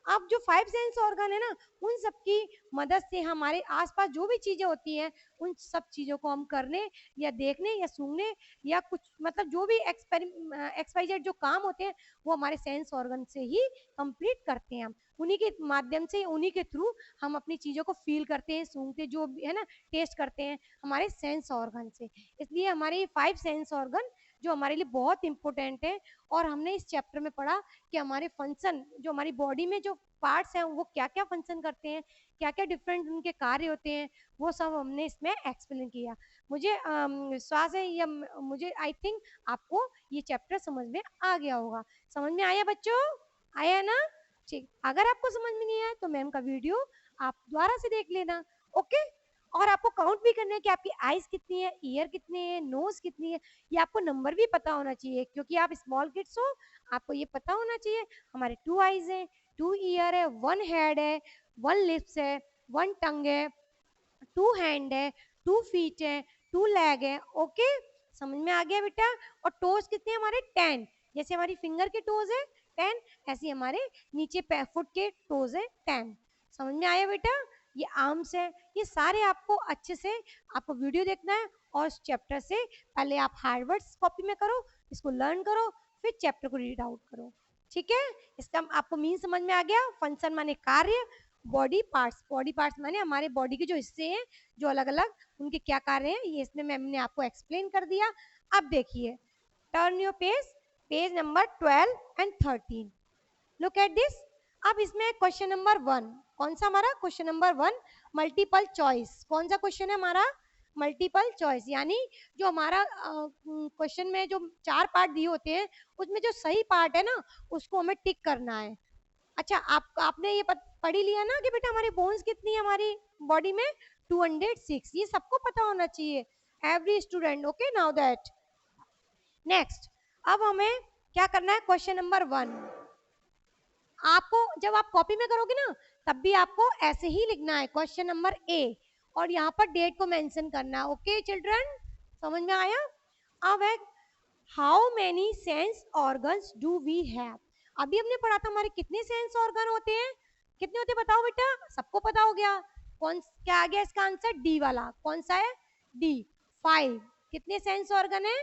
अब जो फाइव सेंस ऑर्गन है ना, उन सब की मदद से हमारे आसपास जो भी चीजें होती हैं, उन सब चीजों को हम करने या देखने या सूंघने या कुछ मतलब जो भी एक्सवाइजेड जो काम होते हैं, वो हमारे सेंस ऑर्गन से ही कंप्लीट करते हैं हम, उन्हीं के माध्यम से, उन्हीं के थ्रू हम अपनी चीजों को फील करते हैं, सूंघते जो भी है ना, टेस्ट करते हैं हमारे सेंस ऑर्गन से। इसलिए हमारे फाइव सेंस ऑर्गन जो हमारे लिए बहुत इंपॉर्टेंट है, और हमने इस चैप्टर में पढ़ा कि हमारे फंक्शन, जो हमारी बॉडी में जो पार्ट्स हैं वो क्या क्या फंक्शन करते हैं, क्या क्या डिफरेंट उनके कार्य होते हैं, वो सब हमने इसमें एक्सप्लेन किया। मुझे विश्वास है या मुझे आई थिंक आपको ये चैप्टर समझ में आ गया होगा। समझ में आया बच्चों, आया ना, ठीक। अगर आपको समझ में नहीं आया तो मैम का वीडियो आप दोबारा से देख लेना, ओके। और आपको काउंट भी करना है कि आपकी आईज कितनी है, ईयर कितने हैं, नोज कितनी है, ये आपको नंबर भी पता होना चाहिए क्योंकि आप स्मॉल किड्स हो, आपको ये पता होना चाहिए हमारे 2 आईज है, 2 ईयर है, 1 हेड है, 1 लिप्स है, 1 टंग है, 2 हैंड है, 2 फीट है, 2 लेग है। ओके, समझ में आ गया बेटा। और टोज कितने हमारे 10, जैसे हमारी फिंगर के टोज है 10, ऐसे हमारे नीचे फुट के टोज है 10। समझ में आया बेटा। ये आर्म्स है, ये सारे आपको अच्छे से आपको वीडियो देखना है और इस चैप्टर से पहले आप हार्ड वर्ड्स कॉपी में करो, इसको लर्न करो, फिर चैप्टर को रीड आउट करो। ठीक है, इसका आपको मीन समझ में आ गया। फंक्शन माने कार्य, बॉडी पार्ट्स माने हमारे बॉडी के जो हिस्से हैं, जो अलग अलग उनके क्या कार्य हैं, ये इसमें मैम ने आपको एक्सप्लेन कर दिया। अब देखिए, turn your page, page number 12 and 13, look at this. अब इसमें क्वेश्चन नंबर 1, कौन सा हमारा क्वेश्चन नंबर 1, मल्टीपल चॉइस। कौन सा क्वेश्चन है हमारा, मल्टीपल चॉइस, यानी जो हमारा क्वेश्चन में जो 4 पार्ट दिए होते हैं उसमें जो सही पार्ट है ना उसको हमें टिक करना है। अच्छा, आपने ये पढ़ ही लिया ना कि बेटा हमारी बोन्स कितनी है हमारी बॉडी में, 206, ये सबको पता होना चाहिए, every student. Okay, now that next, अब हमें क्या करना है, क्वेश्चन नंबर 1 आपको जब आप कॉपी में करोगे ना तब भी आपको ऐसे ही लिखना है, क्वेश्चन नंबर ए, और यहाँ पर डेट को मेंशन करना है। ओके चिल्ड्रन, समझ में आया। अब है, how many sense organs do we have. अभी हमने पढ़ा था हमारे कितने सेंस ऑर्गन होते हैं, कितने होते हैं बताओ बेटा, सबको पता हो गया। कौन क्या आ गया इसका आंसर, डी वाला, कौन सा है, डी, 5। कितने सेंस ऑर्गन है,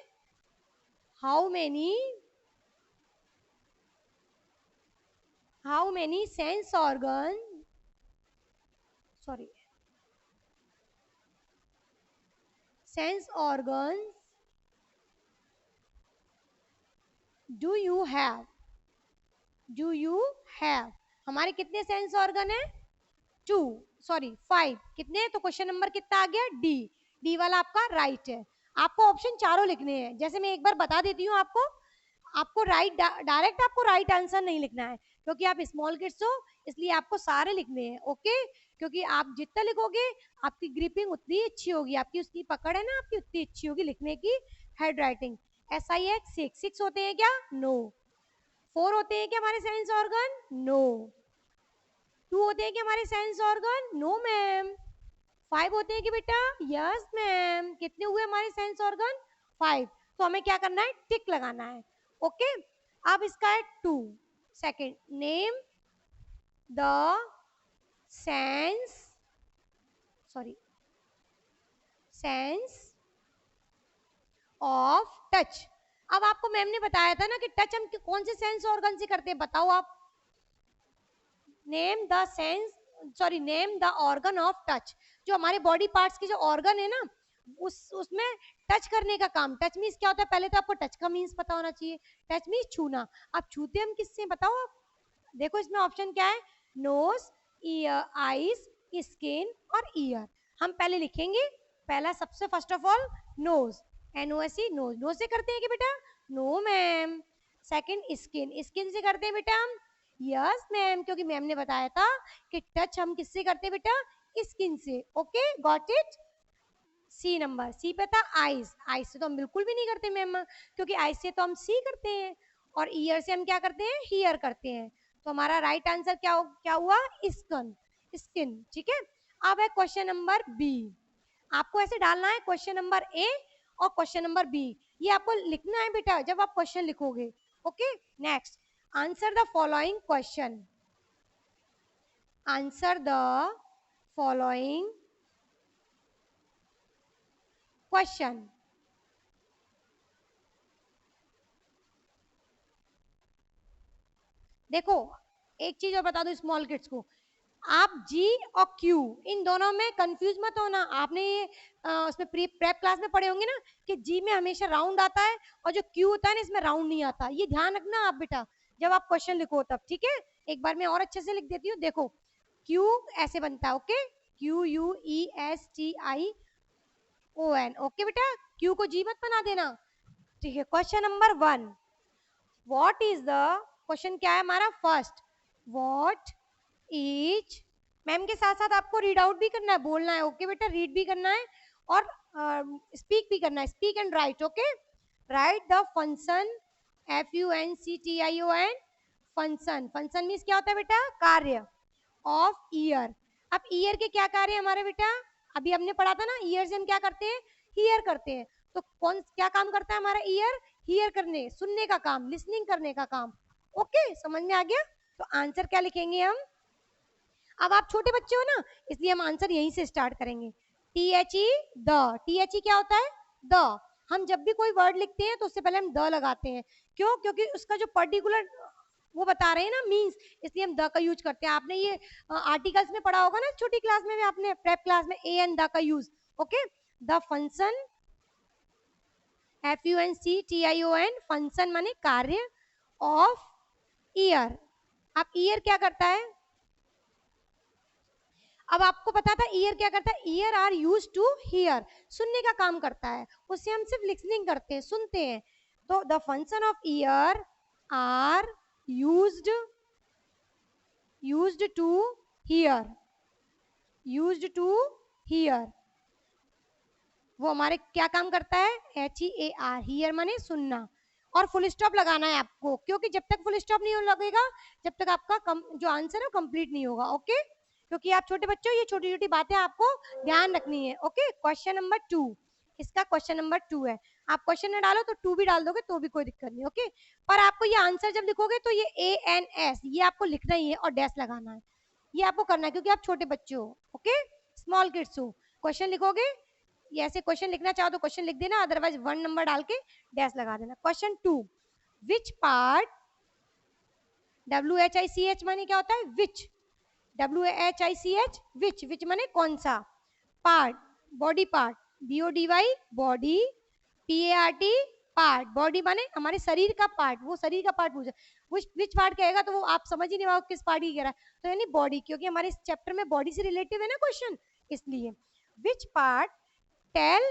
how many sense organ, sorry, sense organs do you have, do you have. हमारे कितने सेंस ऑर्गन है, 2, सॉरी 5। कितने, तो क्वेश्चन नंबर कितना आ गया, डी, डी वाला आपका राइट है। आपको ऑप्शन चारों लिखने हैं, जैसे मैं एक बार बता देती हूँ आपको, आपको राइट डायरेक्ट आपको राइट आंसर नहीं लिखना है क्योंकि आप स्मॉल किड्स हो, इसलिए आपको सारे लिखने हैं। ओके, क्योंकि आप जितना लिखोगे आपकी ग्रिपिंग उतनी अच्छी होगी, आपकी उसकी पकड़ है ना आपकी उतनी अच्छी होगी लिखने की, हेड राइटिंग। SIX 6 होते हैं क्या, नो। 4 होते हैं क्या हमारे सेंस ऑर्गन, नो। 2 होते हैं क्या हमारे सेंस ऑर्गन, नो मैम। 5 होते हैं कि बेटा, यस मैम। कितने हुए हमारे सेंस ऑर्गन, 5। तो हमें क्या करना है, टिक लगाना है। ओके, अब इसका है 2, second, name the sense, sorry, sense of touch. अब आपको मैम ने बताया था ना कि टच हम कौन से सेंस ऑर्गन से करते हैं, बताओ आप। Name the sense, sorry, name the organ of touch. जो हमारे बॉडी पार्ट्स के जो ऑर्गन है ना उसमें टच करने का काम, टच मीन्स क्या होता है, पहले तो आपको टच का मीन्स पता होना चाहिए। टच मीन्स छूना। आप छूते हम किससे बताओ आप, देखो इसमें ऑप्शन क्या है, नोज, ईयर, आईज, स्किन और ईयर। हम पहले लिखेंगे, पहला सबसे first of all nose, NOSE, nose, nose से करते हैं कि बेटा, no ma'am. Second skin, skin से करते हैं बेटा हम, यस मैम, क्योंकि मैम ने बताया था कि टच हम किससे करते हैं बेटा, स्किन से। Okay, got it. C number, C पे था आईज, आईज से तो हम बिल्कुल भी नहीं करते मैम, क्योंकि आईज से तो हम सी करते हैं, और ईयर से हम क्या करते हैं, हियर करते हैं। तो हमारा राइट आंसर क्या हुआ, स्किन, स्किन। ठीक है, अब है क्वेश्चन नंबर बी। आपको ऐसे डालना है क्वेश्चन नंबर ए और क्वेश्चन नंबर बी, ये आपको लिखना है बेटा जब आप क्वेश्चन लिखोगे। Okay, next, answer the following question, answer the following question. देखो, एक चीज और बता दो स्मॉल किड्स को, आप जी और क्यू इन दोनों में कंफ्यूज मत होना। आपने ये उसमें प्रेप क्लास में पढ़े होंगे ना कि जी में हमेशा राउंड आता है और जो क्यू होता है ना इसमें राउंड नहीं आता, ये ध्यान रखना आप बेटा जब आप क्वेश्चन लिखो तब। ठीक है, एक बार मैं और अच्छे से लिख देती हूँ, देखो क्यू ऐसे बनता है, ओके, QUESTION। ओके बेटा, क्यू को जी मत बना देना। ठीक है, question number 1, what is the, question क्या है हमारा, फर्स्ट, व्हाट इज मैम के साथ साथ आपको रीड आउट भी करना है, बोलना है। ओके बेटा, रीड भी करना है और स्पीक भी करना है, speak and right. Okay, right the function, FUNCTION, function. Function means क्या होता है बेटा? कार्य। ऑफ ईयर, अब ईयर के क्या कार्य है हमारे बेटा? अभी हमने पढ़ा था ना, ईयर से हम क्या करते हैं? हियर करते हैं। तो कौन क्या काम करता है हमारा ईयर? हियर करने, सुनने का काम, लिसनिंग करने का काम। ओके, समझ में आ गया? तो आंसर क्या लिखेंगे हम? अब आप छोटे बच्चे हो ना, इसलिए हम आंसर यहीं से स्टार्ट करेंगे। THE, the. THE क्या होता है? द। हम जब भी कोई वर्ड लिखते हैं तो उससे पहले हम द लगाते हैं। क्यों? क्योंकि उसका जो पर्टिकुलर वो बता रहे हैं ना मीन्स, इसलिए हम द का यूज करते हैं। आपने ये आर्टिकल्स में पढ़ा होगा ना छोटी क्लास में भी, आपने प्रेप क्लास में, ए एंड द का use. Okay, the function, FUNCTION, function माने कार्य, ऑफ ईयर। अब ईयर क्या करता है? अब आपको पता था ईयर क्या करता है? Ear are use to hear, सुनने का काम करता है। उससे हम सिर्फ लिसनिंग करते हैं, सुनते हैं। तो the function of ear are used, used to hear, used to hear. वो हमारे क्या काम करता है? HEAR, हियर माने सुनना। और फुल स्टॉप लगाना है आपको, क्योंकि जब तक फुल स्टॉप नहीं लगेगा, जब तक आपका जो आंसर है वो कंप्लीट नहीं होगा। ओके, क्योंकि आप छोटे बच्चे हो, ये छोटी छोटी बातें आपको ध्यान रखनी है। ओके, क्वेश्चन नंबर 2, इसका क्वेश्चन नंबर 2 है। आप क्वेश्चन न डालो तो 2 भी डाल दोगे तो भी कोई दिक्कत नहीं। ओके, पर आपको ये आंसर जब लिखोगे तो ये ANS ये आपको लिखना ही है और डैश लगाना है। ये आपको करना है क्योंकि आप छोटे बच्चे हो। ओके, स्मॉल किड्स हो। क्वेश्चन लिखोगे, ये ऐसे क्वेश्चन लिखना चाहो तो क्वेश्चन लिख देना, अदरवाइज 1 नंबर डाल के डैश लगा देना। क्वेश्चन 2, विच पार्ट, WHICH माने क्या होता है? विच, WHICH, विच, विच माने कौन सा, part, body part, BODY, body, PART, part, body माने हमारे शरीर का पार्ट, वो शरीर का पार्ट पूछा। विच पार्ट कहेगा तो वो आप समझ ही नहीं पाओगे किस पार्ट की कह रहा है, तो यानी बॉडी, क्योंकि हमारे इस चैप्टर में बॉडी से रिलेटिव है ना क्वेश्चन, इसलिए। Which part tell,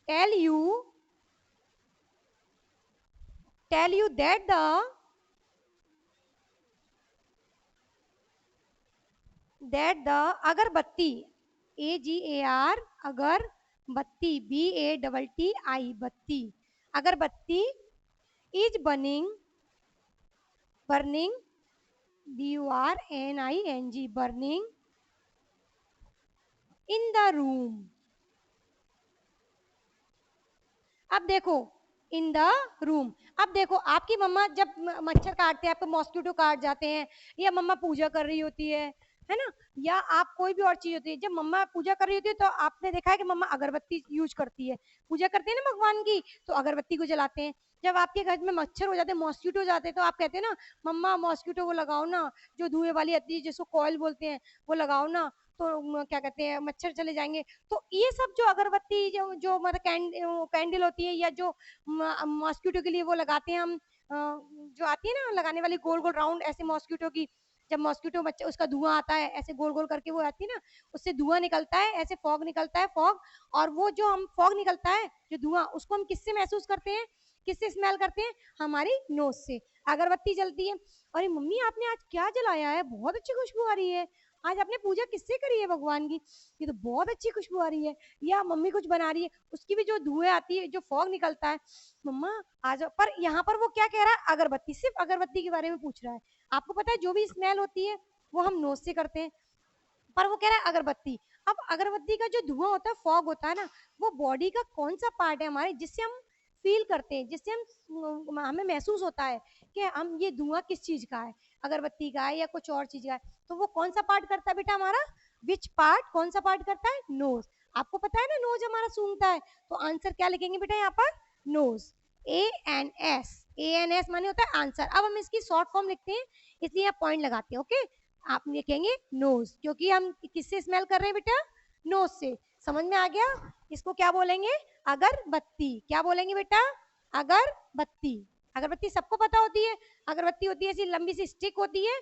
tell you, tell you that the अगरबत्ती, AGAR, अगर बत्ती, BATTI, बत्ती, अगरबत्ती, is burning, burning, BURNING, burning in the room। अब देखो, इन द रूम। अब देखो, आपकी मम्मा जब मच्छर काटते हैं, आपको मॉस्किटो काट जाते हैं, या मम्मा पूजा कर रही होती है ना, या आप कोई भी और चीज होती है, जब मम्मा पूजा कर रही होती है तो आपने देखा है कि मम्मा अगरबत्ती यूज करती है, पूजा करते हैं ना भगवान की, तो अगरबत्ती को जलाते हैं। जब आपके घर में मच्छर हो जाते हैं, मॉस्किटो हो जाते हैं, तो आप कहते हैं ना, मम्मा मॉस्किटो वो लगाओ ना, जो धुएं वाली आती है जिसको कॉयल बोलते हैं, वो लगाओ ना, तो क्या कहते हैं, मच्छर चले जाएंगे। तो ये सब जो अगरबत्ती जो जो मतलब कैंडल होती है, या जो मॉस्किटो के लिए वो लगाते हैं हम, जो आती है ना लगाने वाली गोल गोल राउंड ऐसे मॉस्किटो की, जब मॉस्किटो बच्चे उसका धुआं आता है ऐसे गोल गोल करके, वो आती है ना, उससे धुआं निकलता है, ऐसे फॉग निकलता है, फॉग। और वो जो हम फॉग निकलता है जो धुआं, उसको हम किससे महसूस करते हैं, किससे स्मेल करते हैं? हमारी नोज से। अगरबत्ती जलती है, अरे मम्मी आपने आज क्या जलाया है, बहुत अच्छी खुशबू आ रही है, आज आपने पूजा किससे करी है भगवान की, ये तो बहुत अच्छी खुशबू आ रही है। या मम्मी कुछ बना रही है, उसकी भी जो धुएं आती है, जो फॉग निकलता है, मम्मा आज, पर यहाँ पर वो क्या कह रहा है? अगरबत्ती, सिर्फ अगरबत्ती के बारे में पूछ रहा है। आपको पता है जो भी स्मेल होती है वो हम नोज से करते हैं, पर वो कह रहा है अगरबत्ती। अब अगरबत्ती का जो धुआं होता है, फॉग होता है ना, वो बॉडी का कौन सा पार्ट है हमारे, जिससे हम फील करते हैं, जिससे हम हमें महसूस होता है कि हम ये धुआं किस चीज का है, अगरबत्ती का है या कुछ और चीज का है। तो वो कौन सा पार्ट करता है बेटा हमारा? विच पार्ट, कौन सा पार्ट करता है? नोज। आपको पता है ना नोज हमारा सूंघता है, तो आंसर क्या लिखेंगे बेटा यहाँ पर? नोज, ANS, ANS माने होता है आंसर। अब हम इसकी शॉर्ट फॉर्म लिखते हैं, इसलिए यहाँ पॉइंट लगाते हैं। ओके, आप लिखेंगे नोज, क्योंकि हम किससे स्मेल कर रहे हैं बेटा? नोज से। समझ में आ गया? इसको क्या बोलेंगे? अगरबत्ती। क्या बोलेंगे बेटा? अगरबत्ती। अगरबत्ती सबको पता होती है, अगरबत्ती होती है ऐसी लंबी सी स्टिक होती है,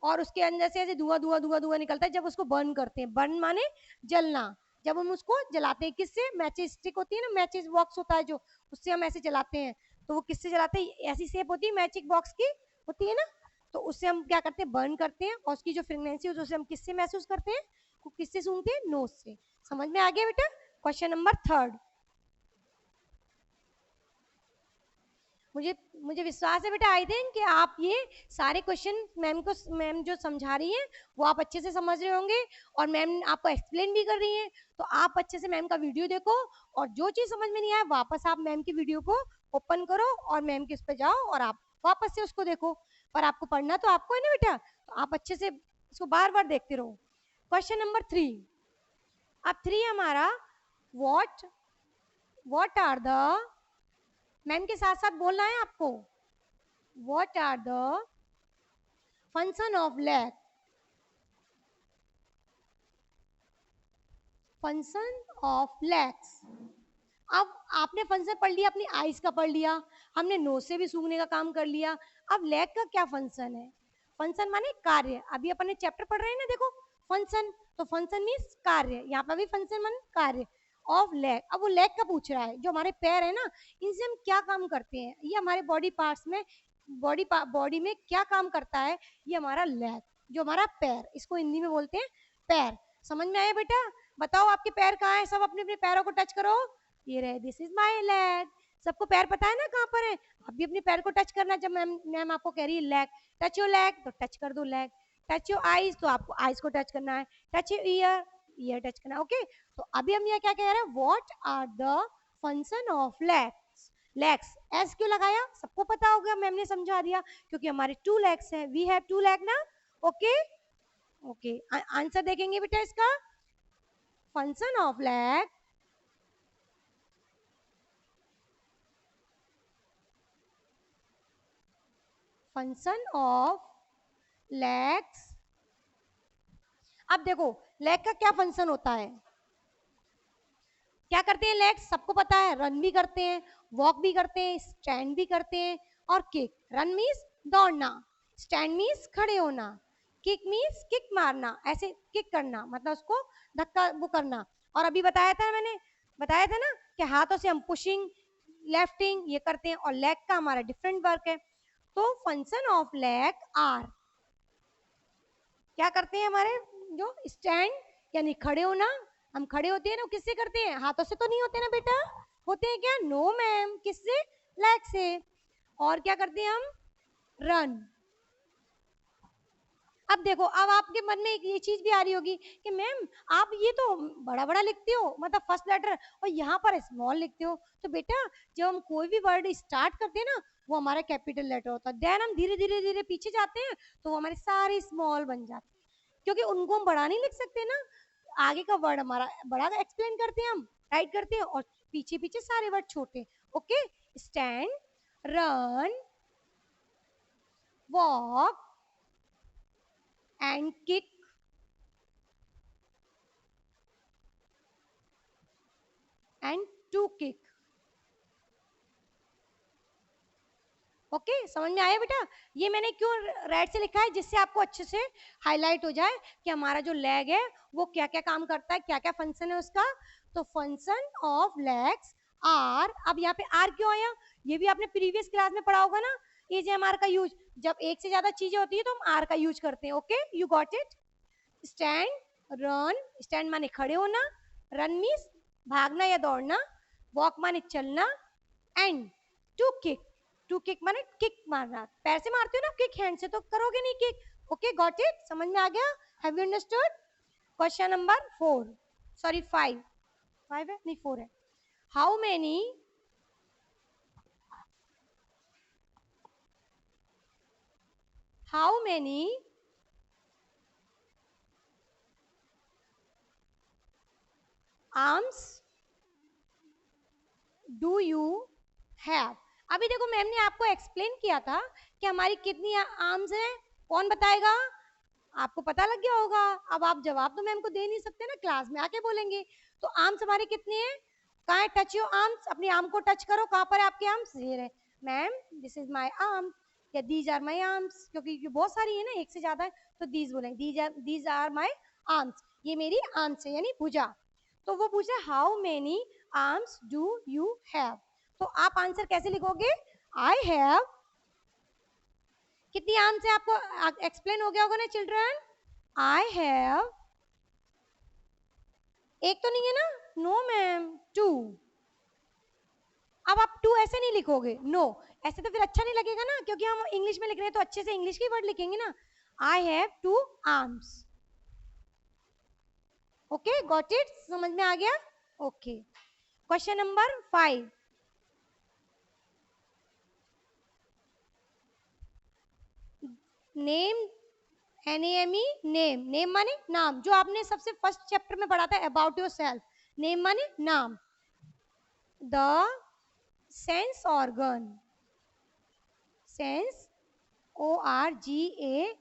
और उसके अंदर से ऐसे धुआं धुआं धुआं धुआं निकलता है जब उसको बर्न करते हैं। बर्न माने जलना। जब हम उसको जलाते हैं, किससे? मैचिस स्टिक होती है ना, मैचिस बॉक्स होता है जो, उससे हम ऐसे जलाते हैं। तो वो किससे जलाते हैं? ऐसी शेप होती है मैचिक बॉक्स की, होती है ना, तो उससे हम क्या करते हैं, बर्न करते हैं, और उसकी जो फ्रेगनेंसी है उसे हम किससे महसूस करते हैं, किससे सूंघते हैं, नोज से। समझ में आ गया बेटा? Question number 3। मुझे मुझे विश्वास है बेटा आई थिंक कि आप ये सारे क्वेश्चन मैम जो समझा रही हैं वो आप अच्छे से समझ रहे होंगे, और मैम आपको एक्सप्लेन भी कर रही हैं। तो आप अच्छे से मैम का वीडियो देखो, और जो चीज़ समझ में नहीं आए वापस आप मैम की वीडियो को ओपन करो और मैम के उस पर जाओ और आप वापस से उसको देखो। पर आपको पढ़ना तो आपको है ना बेटा, तो आप अच्छे से इसको बार बार देखते रहो। Question number 3। अब 3 हमारा what what are the, ma'am के साथ साथ बोलना है आपको, what are the function of leg, function of legs। अब आपने फंक्शन पढ़ लिया, अपनी आइज का पढ़ लिया, हमने नोज से भी सूंघने का काम कर लिया। अब लेग का क्या फंक्शन है? फंक्शन माने कार्य। अभी अपन ने चैप्टर पढ़ रहे हैं ना, देखो फंक्शन, तो फंक्शन मीन्स कार्य, यहाँ पर भी फंक्शन माने कार्य ऑफ लेग। अब वो लेग का पूछ रहा है, जो हमारे पैर है ना, इनसे हम क्या काम करते हैं, ये हमारे बॉडी पार्ट्स में, बॉडी में क्या काम करता है, ये हमारा लेग, जो हमारा पैर, इसको हिंदी में बोलते हैं पैर। समझ में आया बेटा? बताओ आपके पैर कहाँ है, सब अपने अपने पैरों को टच करो। ये रहे, दिस इज माय लेग। सबको पैर पता है ना कहाँ पर है? आप भी अपने पैर को टच करना। जब मैम आपको कह रही है लेग, टच योर लेग, तो टच कर दो लेग। टच योर आईज, तो आपको आईज को टच करना है। Touch your year, year touch करना है। ओके, तो अभी हम ये क्या कह रहे हैं, what are the function of legs. Legs S क्यों लगाया, सबको पता होगा, मैम ने समझा दिया, क्योंकि हमारे 2 लेग्स है, वी हैव 2 लेग ना। ओके ओके, आंसर देखेंगे बेटा इसका। Function of leg, function of legs. अब देखो लेग का क्या फंक्शन होता है, क्या करते हैं लेग्स, सबको पता है, रन भी करते हैं, वॉक भी करते हैं, स्टैंड भी करते हैं, और किक। रन मीन्स दौड़ना, स्टैंड मीन्स खड़े होना, किक मीन्स किक मारना, ऐसे किक करना, मतलब उसको धक्का वो करना। और अभी बताया था मैंने, बताया था ना कि हाथों से हम पुशिंग, लेफ्टिंग ये करते हैं, और लेग का हमारा डिफरेंट वर्क है। तो फंक्शन ऑफ लेग आर, क्या करते हैं हमारे, जो स्टैंड यानी खड़े होना, हम खड़े होते हैं ना, किससे करते हैं, हाथों से तो नहीं होते ना बेटा, होते हैं क्या, नो मैम, किससे, लेग से। और क्या करते हैं हम, रन। अब देखो, अब आपके मन में एक ये चीज भी आ रही होगी कि मैम आप ये तो बड़ा बड़ा लिखते हो, मतलब फर्स्ट लेटर, और यहाँ पर स्मॉल लिखते हो। तो बेटा जब हम कोई भी वर्ड स्टार्ट करते हैं ना, वो हमारा कैपिटल लेटर होता है, देन हम धीरे धीरे धीरे पीछे जाते हैं तो वो हमारे सारे स्मॉल बन जाते हैं, क्योंकि उनको हम बड़ा नहीं लिख सकते ना। आगे का वर्ड हमारा बड़ा एक्सप्लेन करते हैं, हम राइट करते हैं, और पीछे पीछे सारे वर्ड छोटे। Okay, stand, run, walk and kick and to kick. Okay, समझ में आया बेटा? ये मैंने क्यों रेड से लिखा है, जिससे आपको अच्छे से हाईलाइट हो जाए कि हमारा जो लेग है वो क्या क्या काम करता है, क्या क्या फंक्शन है उसका। तो फंक्शन ऑफ लेग्स आर, अब यहाँ पे आर क्यों आया, ये भी आपने प्रीवियस क्लास में पढ़ा होगा ना, इज एम आर का यूज, जब एक से ज्यादा चीजें होती है तो हम आर का यूज करते हैं। Okay, you got it. Stand, run, stand माने खड़े होना, रन मीन्स भागना या दौड़ना, वॉक माने चलना, and to kick, to kick माने किक मारना, पैर से मारते हो ना किक, हैंड से तो करोगे नहीं किक। ओके गॉट इट, समझ में आ गया, have you understood? Question number 4, sorry 5, 5 है नहीं 4 है। How many, how many arms do you have. अभी देखो मैम ने आपको एक्सप्लेन किया था कि हमारी कितनी आर्म्स हैं, कौन बताएगा, आपको पता लग गया होगा। अब आप जवाब तो मैम को दे नहीं सकते ना, क्लास में आके बोलेंगे। तो आर्म्स हमारे कितने हैं, कहाँ है, टच योर आर्म्स, अपने आर्म को टच करो, कहाँ पर है आपके आर्म्स, ये रहे ma'am, this is my arm, या दीज आर माय आर्म्स, क्योंकि बहुत सारी है ना, एक से ज्यादा है, तो दीज बोलेंगे, दीज आर माय आर्म्स, ये मेरी आर्म्स है यानी भुजा। तो वो पूछे how many arms do you have, तो आप आंसर कैसे लिखोगे, आई हैव कितनी आर्म्स है आपको एक्सप्लेन हो गया होगा ना चिल्ड्रन? आई हैव, एक तो नहीं है ना? No ma'am, 2। अब आप 2 ऐसे नहीं लिखोगे, नो, ऐसे तो फिर अच्छा नहीं लगेगा ना, क्योंकि हम इंग्लिश में लिख रहे हैं तो अच्छे से इंग्लिश के वर्ड लिखेंगे ना। I have 2 arms. Okay, got it? समझ में आ गया? Okay, question number 5। Name, NAME, name, name माने नाम, जो आपने सबसे फर्स्ट चैप्टर में पढ़ा था अबाउट योर सेल्फ। नेम माने नाम। The sense organ, sense, ORGANS,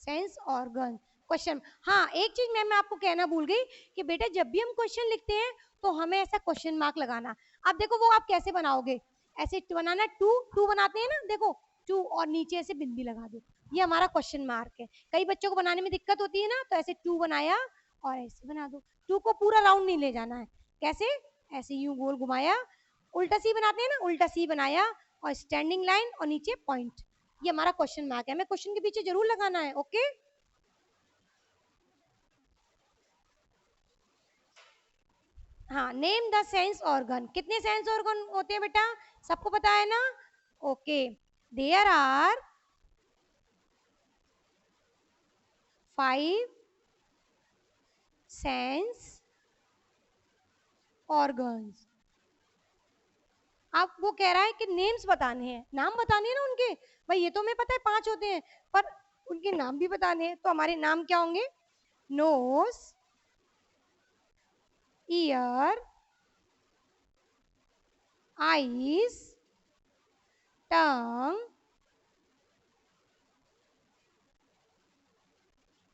sense organ. Question, हाँ एक चीज मैं आपको कहना भूल गई कि बेटा जब भी हम क्वेश्चन लिखते हैं तो हमें ऐसा क्वेश्चन मार्क लगाना। अब देखो वो आप कैसे बनाओगे, ऐसे बनाना, टू बनाते हैं ना, देखो 2 और नीचे ऐसे बिंदी लगा दो, ये हमारा क्वेश्चन मार्क है। कई बच्चों को बनाने में दिक्कत होती है ना, तो ऐसे 2 बनाया और ऐसे बना दो। 2 को पूरा राउंड नहीं ले जाना है, कैसे, ऐसे यूं गोल घुमाया, उल्टा सी बनाते हैं ना, उल्टा सी बनाया और स्टैंडिंग लाइन और नीचे पॉइंट, ये हमारा क्वेश्चन मार्क है, हमें क्वेश्चन के पीछे जरूर लगाना है। ओके, हाँ, नेम द सेंस ऑर्गन। कितने सेंस ऑर्गन होते हैं बेटा, सबको पता है ना? Okay, there are 5 sense organs. अब वो कह रहा है कि नेम्स बताने हैं, नाम बताने हैं ना उनके, भाई ये तो हमें पता है 5 होते हैं, पर उनके नाम भी बताने हैं, तो हमारे नाम क्या होंगे? Nose, ear, eyes, tongue,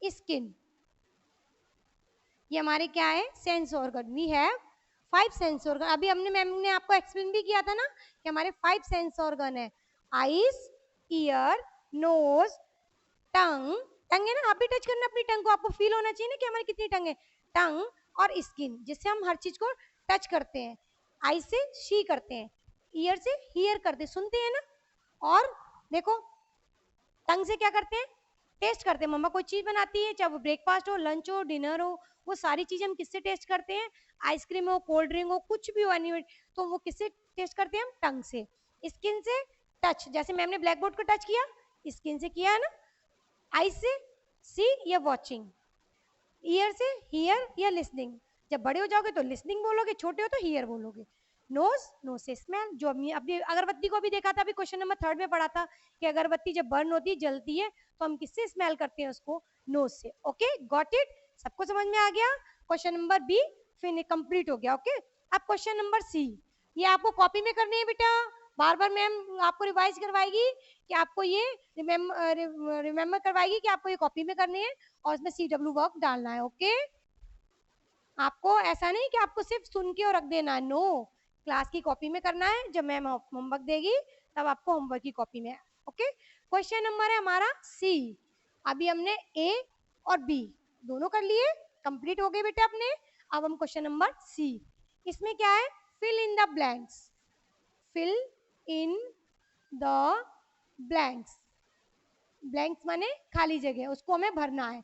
skin. ये हमारे क्या है? Sense organ. We have 5 sense organ. अभी हमने मैम ने आपको एक्सप्लेन भी किया था ना कि हमारे 5 सेंस ऑर्गन है, आईज, ईयर, नोज, टंग, टंग है ना, आप भी टच करना अपनी टंग को, आपको फील होना चाहिए ना कि हमारी कितनी टंग है, टंग और स्किन, जिससे हम हर चीज को टच करते हैं। आई से शी करते हैं, ईयर से हियर करते हैं, सुनते हैं ना, और देखो टंग से क्या करते हैं? टेस्ट करते हैं। मम्मा कोई चीज बनाती है, चाहे वो ब्रेकफास्ट हो, लंच हो, डिनर हो, वो सारी चीजें हम किससे टेस्ट करते हैं? आइसक्रीम हो, कोल्ड ड्रिंक हो, कुछ भी हो, एनी, तो वो किससे टेस्ट करते हैं? हम टंग से। स्किन से टच, जैसे मैम ने ब्लैक बोर्ड को टच किया, स्किन से किया है ना। आई से सी या वॉचिंग, ईयर से हियर या लिसनिंग, जब बड़े हो जाओगे तो लिसनिंग बोलोगे, छोटे हो तो हियर बोलोगे। नोज, नोज से स्मेल, जो अभी अगरबत्ती को भी देखा था, अभी क्वेश्चन नंबर 3 में पढ़ा था कि अगरबत्ती जब बर्न होती है, जलती है, तो हम किससे स्मेल करते हैं उसको? नोज से। Okay, got it? सबको समझ में आ गया? क्वेश्चन नंबर बी फिर कंप्लीट हो गया। ओके, अब क्वेश्चन नंबर सी, ये आपको कॉपी में करनी है बेटा, बार बार मैम आपको रिवाइज करवाएगी कि आपको ये रिमेम्बर करवाएगी कि आपको ये कॉपी में करनी है और इसमें CW वर्क डालना है। ओके, आपको ऐसा नहीं कि आपको सिर्फ सुन के और रख देना है, नो, क्लास की कॉपी में करना है, जब मैम होमवर्क देगी तब आपको होमवर्क की कॉपी में। ओके, क्वेश्चन नंबर है हमारा सी। अभी हमने ए और बी दोनों कर लिए, कंप्लीट हो गए बेटे अपने। अब हम क्वेश्चन नंबर सी, इसमें क्या है? Fill in the blanks, fill in the blanks, blanks माने खाली जगह, उसको हमें भरना है।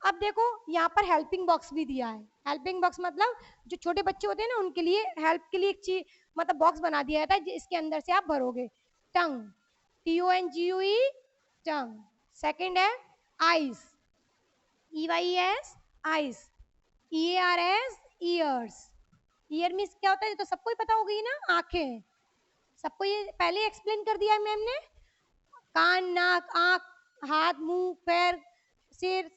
अब देखो यहाँ पर हेल्पिंग बॉक्स भी दिया है। हेल्पिंग बॉक्स मतलब जो छोटे बच्चे होते हैं ना, उनके लिए हेल्प के लिए एक चीज, मतलब बॉक्स बना दिया जाता है, इसके अंदर से आप भरोगे। टंग, TONGUE, टंग। सेकंड है eyes, EYES, eyes. EARS, years. Year means क्या होता है, तो सबको ही पता होगी ना, आंखें। सबको ये पहले एक्सप्लेन कर दिया है मैम ने, कान, नाक, आंख, हाथ, मुंह, पैर, सिर,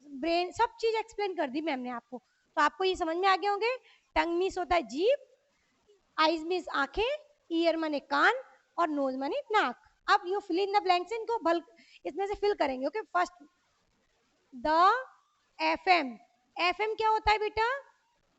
ब्रेन, सब चीज एक्सप्लेन कर दी मैम ने आपको, तो आपको ये समझ में आ गए होंगे। टंग मीन्स होता है जीभ, आईज मीन्स आंखें, ईयर माने कान और नोज माने नाक। अब you fill in the blanks, इनको भल इसमें से फिल करेंगे। Okay, first the FM। FM क्या होता है बेटा?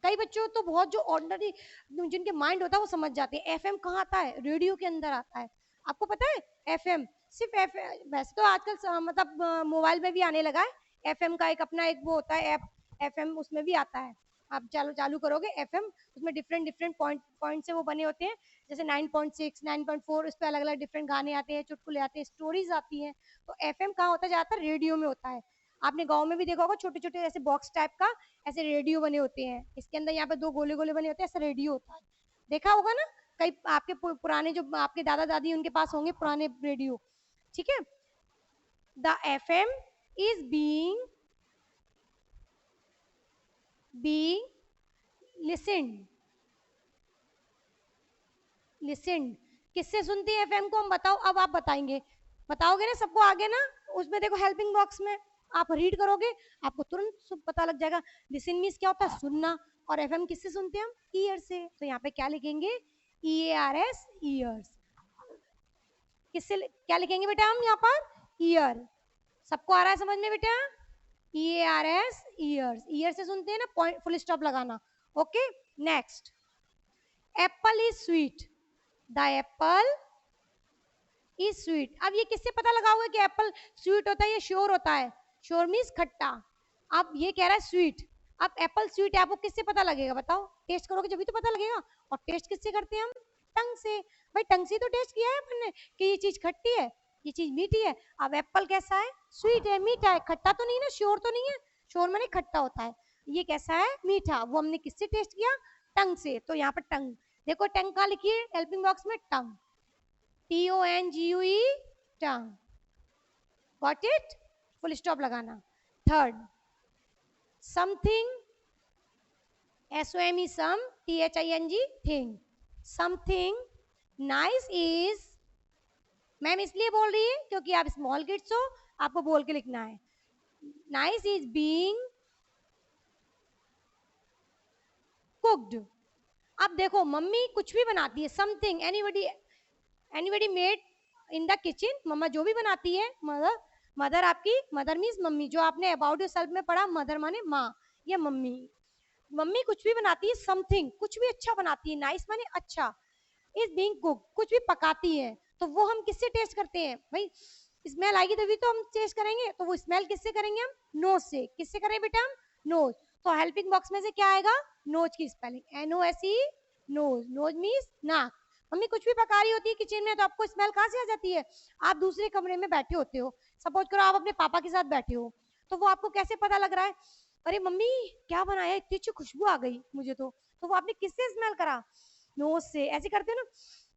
कई बच्चों तो बहुत जो ऑर्डिनरी जिनके माइंड होता है वो समझ जाते हैं। FM कहाँ आता है? रेडियो के अंदर आता है। आपको पता है? FM सिर्फ वैसे तो आजकल मतलब मोबाइल में भी आने लगा है, FM का एक अपना एक वो होता है ऐप, FM उसमें भी आता है। आप चालू करोगे एफएम, उसमें डिफरेंट डिफरेंट पॉइंट से वो बने होते हैं, जैसे 9.6 9.4, उस पर अलग अलग डिफरेंट गाने आते हैं, चुटकुले आते हैं, स्टोरीज आती हैं। तो एफएम कहाँ होता है, ज़्यादातर रेडियो में होता है। आपने गांव में भी देखा होगा, छोटे छोटे ऐसे बॉक्स टाइप का ऐसे रेडियो बने होते हैं, इसके अंदर यहाँ पे 2 गोले गोले बने होते हैं, ऐसा रेडियो होता है, देखा होगा ना। कई आपके पुराने जो आपके दादा दादी उनके पास होंगे पुराने रेडियो, ठीक है। The FM is being listened. Listened किससे सुनती है एफएम को, हम बताओ, अब आप बताएंगे, बताओगे ना सबको आगे ना, उसमें देखो हेल्पिंग बॉक्स में आप रीड करोगे, आपको तुरंत पता लग जाएगा। लिसन मीन्स क्या होता है, सुनना, और एफएम किससे सुनते हैं हम, ईयर से। तो यहाँ पे क्या लिखेंगे, EARS, ईयर्स। किससे क्या लिखेंगे बेटा हम यहाँ पर, ईयर। सबको आ रहा है समझ में बेटा, EARS, ईयर्स। ईयर से सुनते हैं ना, पॉइंट फुल स्टॉप लगाना। Okay, next, Apple is sweet. The Apple is sweet. अब ये किससे पता लगाओगे कि एप्पल स्वीट होता है या श्योर होता है, श्योर मीन्स खट्टा। अब ये कह रहा है स्वीट, अब एप्पल स्वीट है, आपको किससे पता लगेगा, बताओ, टेस्ट करोगे जब भी तो पता लगेगा। और टेस्ट किससे करते हैं हम, टंग से। भाई टंग से तो टेस्ट किया है अपन ने कि ये चीज खट्टी है, ये चीज मीठी है। अब एप्पल कैसा है, स्वीट है, मीठा है, खट्टा तो नहीं ना, श्योर तो नहीं है, श्योर माने खट्टा होता है। ये कैसा है, मीठा, वो हमने किससे टेस्ट किया, टंग से। तो यहाँ पर टंग, देखो टंग कहाँ लिखी है हेल्पिंग बॉक्स में, tongue, TONGUE, tongue, got it, full stop लगाना। Third, something, SOME, some, THING, thing. Something nice is, ma'am इसलिए बोल रही है क्योंकि आप स्मॉल किड्स हो, आपको बोल के लिखना है। Nice is being cooked. अब देखो मम्मी कुछ भी बनाती है, something, anybody made in the kitchen, mamma जो भी बनाती है, मदर, मदर आपकी, मदर मीन्स मम्मी, जो आपने अबाउट योर सेल्फ में पढ़ा, मदर माने माँ या मम्मी। मम्मी कुछ भी बनाती है, समथिंग कुछ भी अच्छा बनाती है, नाइस माने अच्छा, इज बीइंग कुक कुछ भी पकाती है। तो वो हम किससे टेस्ट करते हैं भाई, स्मेल आएगी तभी तो हम टेस्ट करेंगे, तो वो स्मेल किससे करेंगे हम, नोज से। किससे करें बेटा हम, नोज। तो हेल्पिंग बॉक्स में से क्या आएगा, नोज की spelling, NOSE, nose. Nose means नाक। मम्मी कुछ भी पका रही होती है किचन में, तो आपको स्मेल कहाँ से आ जाती है, आप दूसरे कमरे में बैठे होते हो, सपोज करो आप अपने पापा के साथ बैठे हो, तो वो आपको कैसे पता लग रहा है, अरे मम्मी क्या बनाया, इतनी अच्छी खुशबू आ गई मुझे तो वो आपने किससे स्मेल करा, नोज से। ऐसे करते हो ना,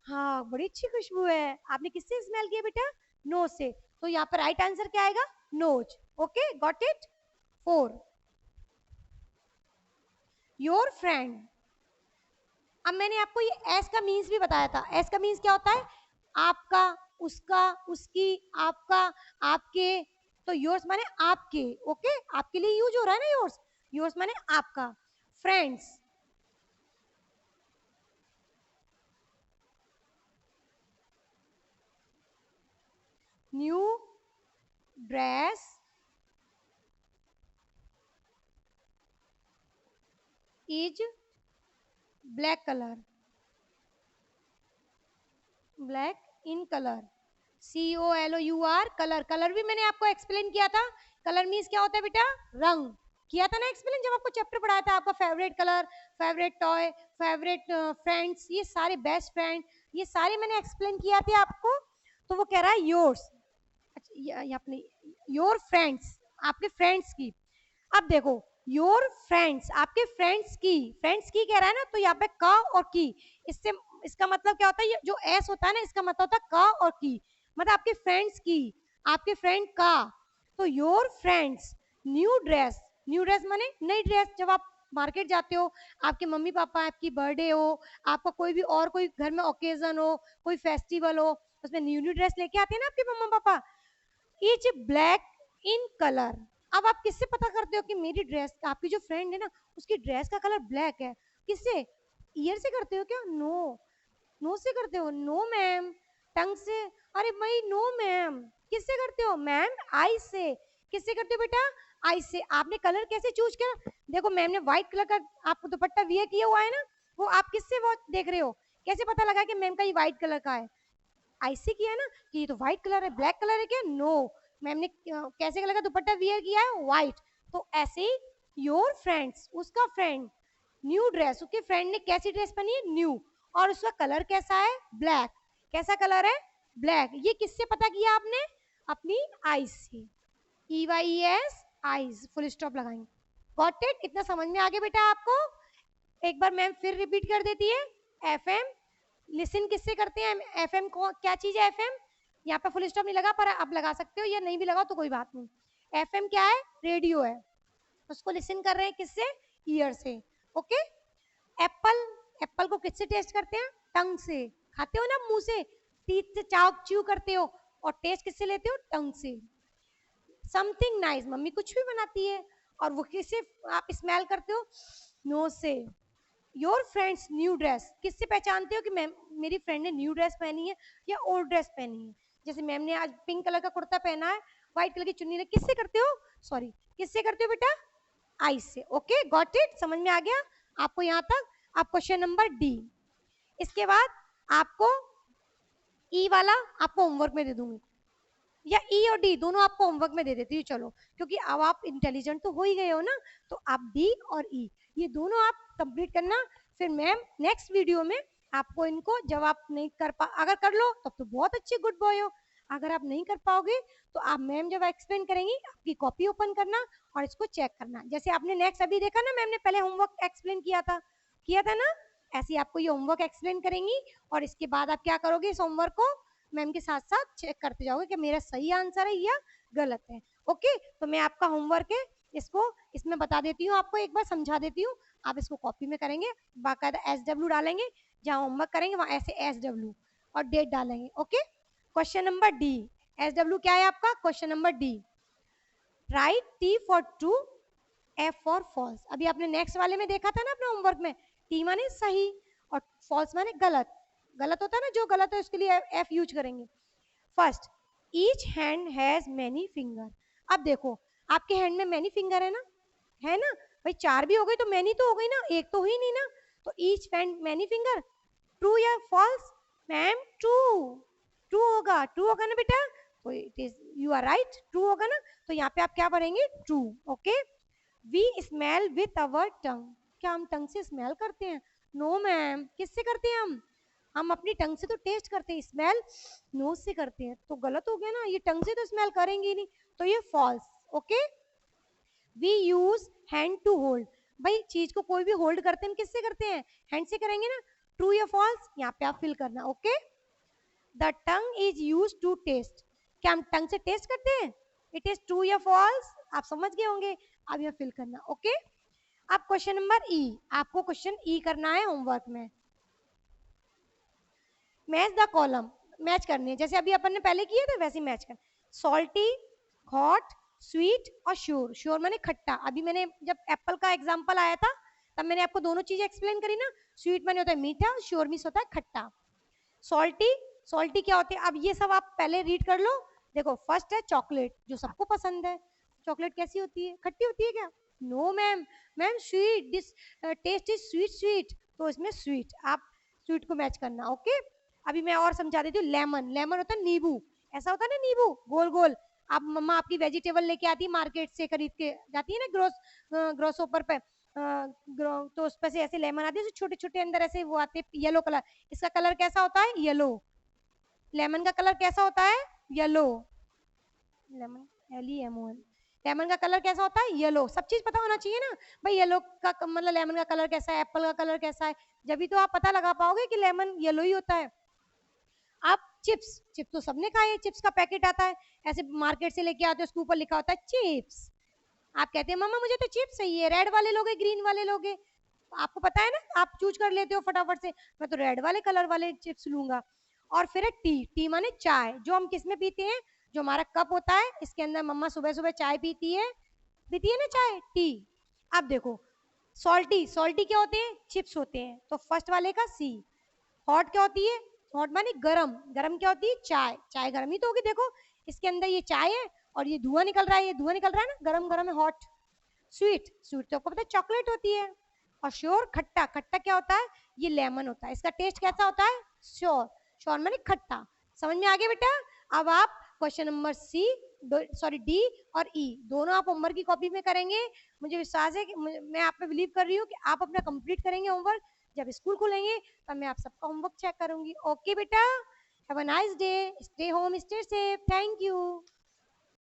हाँ बड़ी अच्छी खुशबू है, आपने किससे स्मेल किया बेटा, नोज से। तो यहाँ पर राइट आंसर क्या आएगा, nose. Okay, got it. 4, your friend. अब मैंने आपको ये एस का मीन्स भी बताया था, एस का मीन्स क्या होता है, आपका, उसका, उसकी, आपका, आपके। तो योर्स माने आपके, ओके, आपके लिए यूज हो रहा है ना योर्स, योर्स माने आपका। Friends, new dress is black colour, black in colour, COLOUR, colour. Colour भी मैंने आपको एक्सप्लेन किया था, कलर मीन्स क्या होता है बेटा, रंग, किया था ना एक्सप्लेन जब आपको चैप्टर पढ़ाया था, आपका favourite colour, favourite toy, favourite friends, ये सारे बेस्ट फ्रेंड, ये सारे मैंने एक्सप्लेन किया थे आपको। तो वो कह रहा है योर्स, अच्छा अपने योर फ्रेंड्स, आपके फ्रेंड्स की। अब देखो योर फ्रेंड्स, आपके फ्रेंड्स की, फ्रेंड्स की कह रहा है ना, तो यहाँ पे का और की, इससे इसका मतलब क्या होता है, ये जो एस होता है ना, इसका मतलब होता है का और की, मतलब आपके फ्रेंड्स की, आपके फ्रेंड का। तो your friends new dress, new dress माने नई ड्रेस, जब आप मार्केट जाते हो, आपके मम्मी पापा, आपकी बर्थडे हो, आपका कोई भी और कोई घर में ओकेजन हो, कोई फेस्टिवल हो, उसमें न्यू न्यू ड्रेस लेके आते हैं ना आपके मम्मा पापा, इच ब्लैक इन कलर। अब आप किससे पता करते हो कि मेरी ड्रेस, आपकी जो फ्रेंड है ना, उसकी ड्रेस का कलर ब्लैक है, किससे, ईयर से करते हो क्या, नो, नो से करते हो, नो मैम। टंग से, अरे भाई नो मैम। किससे करते हो मैम, आई से। किससे करते हो बेटा, आई से। आपने कलर कैसे चूज किया, देखो मैम ने व्हाइट कलर का आपको दुपट्टा वियर किया हुआ है ना, वो आप किससे वो देख रहे हो, कैसे पता लगा कि मैम का ये व्हाइट कलर का है, ऐसे किया ना कि ये तो व्हाइट कलर है, ब्लैक कलर है क्या, नो, मैम ने कैसे कलर का दुपट्टा वियर किया है, व्हाइट। तो ऐसे ही योर फ्रेंड्स, उसका फ्रेंड, न्यू ड्रेस, उसके फ्रेंड ने कैसी ड्रेस पहनी है, न्यू, और उसका कलर कैसा है, ब्लैक। कैसा कलर है, ब्लैक। ये किससे पता किया आपने, अपनी आईज से, EYES आईज, फुल स्टॉप लगाएंगे। गॉट इट, इतना समझ में आ गया बेटा आपको। एक बार मैम फिर रिपीट कर देती है, एफएम लिसन किससे करते हैं, एफएम को क्या चीज है, एफएम, यहाँ पे फुल स्टॉप नहीं लगा पर आप लगा सकते हो, या नहीं भी लगाओ तो कोई बात नहीं। एफएम क्या है, रेडियो है, उसको लिसन कर रहे हैं किससे, ईयर से। ओके। एप्पल, एप्पल को किससे टेस्ट करते हैं, टंग से, खाते हो ना मुंह से, टीथ से चाव च्यू करते हो, और टेस्ट किससे लेते हो, टंग से। समथिंग नाइस, मम्मी कुछ भी बनाती है, और वो किससे आप स्मेल करते हो, नोज से। योर फ्रेंड्स न्यू ड्रेस, किससे पहचानते हो कि मैम मेरी फ्रेंड ने न्यू ड्रेस पहनी है या ओल्ड ड्रेस पहनी है। जैसे मैम ने आज पिंक कलर का कुर्ता पहना है, व्हाइट कलर की चुन्नी, किससे करते हो, सॉरी किससे करते हो बेटा, आई से। ओके, गॉट इट, समझ में आ गया आपको यहाँ तक। आप क्वेश्चन नंबर डी, इसके बाद आपको ई वाला आपको होमवर्क में दे दूंगी, या ई और डी दोनों आपको होमवर्क में दे देती हूँ, चलो, क्योंकि अब आप इंटेलिजेंट तो हो ही गए हो ना, तो आप डी और ई ये दोनों आप कंप्लीट करना। फिर मैम नेक्स्ट वीडियो में आपको इनको, जब आप नहीं कर पा, अगर कर लो तब तो बहुत अच्छे गुड बॉय हो, अगर आप नहीं कर पाओगे तो आप मैम जब एक्सप्लेन करेंगी आपकी कॉपी ओपन करना और इसको चेक करना। जैसे आपने नेक्स्ट अभी देखा ना, मैम ने पहले होमवर्क एक्सप्लेन किया था ना, ऐसे आपको ये होमवर्क एक्सप्लेन करेंगी, और इसके बाद आप क्या करोगे, इस होमवर्क को मैम के साथ साथ चेक करते जाओगे कि मेरा सही आंसर है या गलत है। ओके, तो मैं आपका होमवर्क है इसको इसमें बता देती हूँ, आपको एक बार समझा देती हूँ, आप इसको कॉपी में करेंगे, बाकायदा SW डालेंगे, जहाँ होमवर्क करेंगे वहाँ ऐसे SW और डेट डालेंगे। Okay, question number D, SW क्या है आपका, question number D, right T for true, F for false. अभी आपने नेक्स्ट वाले में देखा था ना अपने होमवर्क में, T माने सही और फॉल्स माने गलत, गलत होता है ना, जो गलत है उसके लिए F यूज करेंगे। First, each hand has many finger. अब देखो आपके हैंड में मैनी फिंगर है ना भाई, चार भी हो गई तो मैनी तो हो गई ना, एक तो हुई नहीं ना, तो each hand many finger, true या फॉल्स, मैम ट्रू, ट्रू होगा ना बेटा, तो it is, you are right, true होगा ना, तो यहाँ पे आप क्या भरेंगे, true. Okay, we smell with our tongue, क्या हम टंग से स्मेल करते हैं, नो मैम, किससे करते हैं हम अपनी टंग से तो टेस्ट करते हैं, स्मेल नोज से करते हैं, तो गलत हो गया ना, ये टंग से तो स्मेल करेंगे नहीं, तो ये false. Okay, we use hand to hold, भाई चीज को कोई भी होल्ड करते हैं किससे करते हैं, हैंड से करेंगे ना, ट्रू या फॉल्स, यहाँ पे आप फिल करना। Okay, the tongue is use to taste, क्या हम टंग से टेस्ट करते हैं, इट इज ट्रू या फॉल्स, आप समझ गए होंगे, अब यहाँ फिल करना। ओके, अब क्वेश्चन नंबर ई, आपको क्वेश्चन ई करना है होमवर्क में, मैच द कॉलम, मैच करनी है, जैसे अभी अपन ने पहले किए थे वैसे मैच कर, सॉल्टी, हॉट, स्वीट और श्योर, श्योर माने खट्टा। अभी मैंने जब एप्पल का एग्जांपल आया था तब मैंने आपको दोनों चीजें एक्सप्लेन करी ना, स्वीट माने होता है मीठा, श्योर मीन्स होता है खट्टा। सॉल्टी, सॉल्टी क्या होती है, अब ये सब आप पहले रीड कर लो। देखो फर्स्ट है चॉकलेट, जो सबको पसंद है, चॉकलेट कैसी होती है, खट्टी होती है क्या, no ma'am, ma'am sweet, this taste is sweet sweet, तो इसमें स्वीट, आप स्वीट को मैच करना। ओके, अभी मैं और समझा देती हूँ, लेमन, लेमन होता है नींबू, ऐसा होता है ना नींबू गोल गोल, आप मम्मा आपकी वेजिटेबल लेके आती है मार्केट से खरीद के जाती है ना, ग्रोस ऊपर पे, तो उस पर से ऐसे लेमन आती है छोटे छोटे, अंदर ऐसे वो आते हैं येलो कलर, इसका कलर कैसा होता है, येलो, लेमन का कलर कैसा होता है, येलो, लेमन LEMON, लेमन का कलर कैसा होता है, येलो, सब चीज पता होना चाहिए ना भाई, येलो का मतलब लेमन का कलर कैसा है, एप्पल का कलर कैसा है, जब भी तो आप पता लगा पाओगे कि लेमन येलो ही होता है। आप चिप्स, चिप्स तो सबने खाए, चिप्स का पैकेट आता है ऐसे मार्केट से लेके आते हो, उसके ऊपर लिखा होता है चिप्स, आप कहते हैं मम्मा मुझे तो चिप्स चाहिए, रेड वाले लोगे ग्रीन वाले लोगे, आपको पता है ना, आप चूज कर लेते हो फटाफट से, मैं तो रेड वाले कलर वाले चिप्स लूंगा। और फिर है टी, टी माने चाय, जो हम किस में पीते हैं, जो हमारा कप होता है इसके अंदर मम्मा सुबह सुबह चाय पीती है ना चाय, टी। अब देखो सॉल्टी, सॉल्टी क्या होते हैं, चिप्स होते हैं, तो फर्स्ट वाले का सी। हॉट क्या होती है, हॉट माने गरम, गरम क्या होती है, चाय, चाय गरम ही तो होगी, देखो इसके अंदर ये चाय है और ये धुआं निकल रहा है, ये धुआं निकल रहा है ना, गरम गरम है, हॉट। स्वीट, स्वीट तो आपको पता है चॉकलेट होती है। और श्योर, खट्टा, खट्टा क्या होता है, ये लेमन होता है, इसका टेस्ट कैसा होता है, श्योर, श्योर माने खट्टा। समझ में आ गया बेटा, अब आप question number C, sorry D और ई दोनों आप होमवर्क की कॉपी में करेंगे। मुझे विश्वास है कि मैं आप पे बिलीव कर रही हूँ कि आप अपना कंप्लीट करेंगे होमवर्क। जब स्कूल खुलेंगे तब मैं आप सबका होमवर्क चेक करूंगी। ओके बेटा, have a nice day, stay home, stay safe, thank you.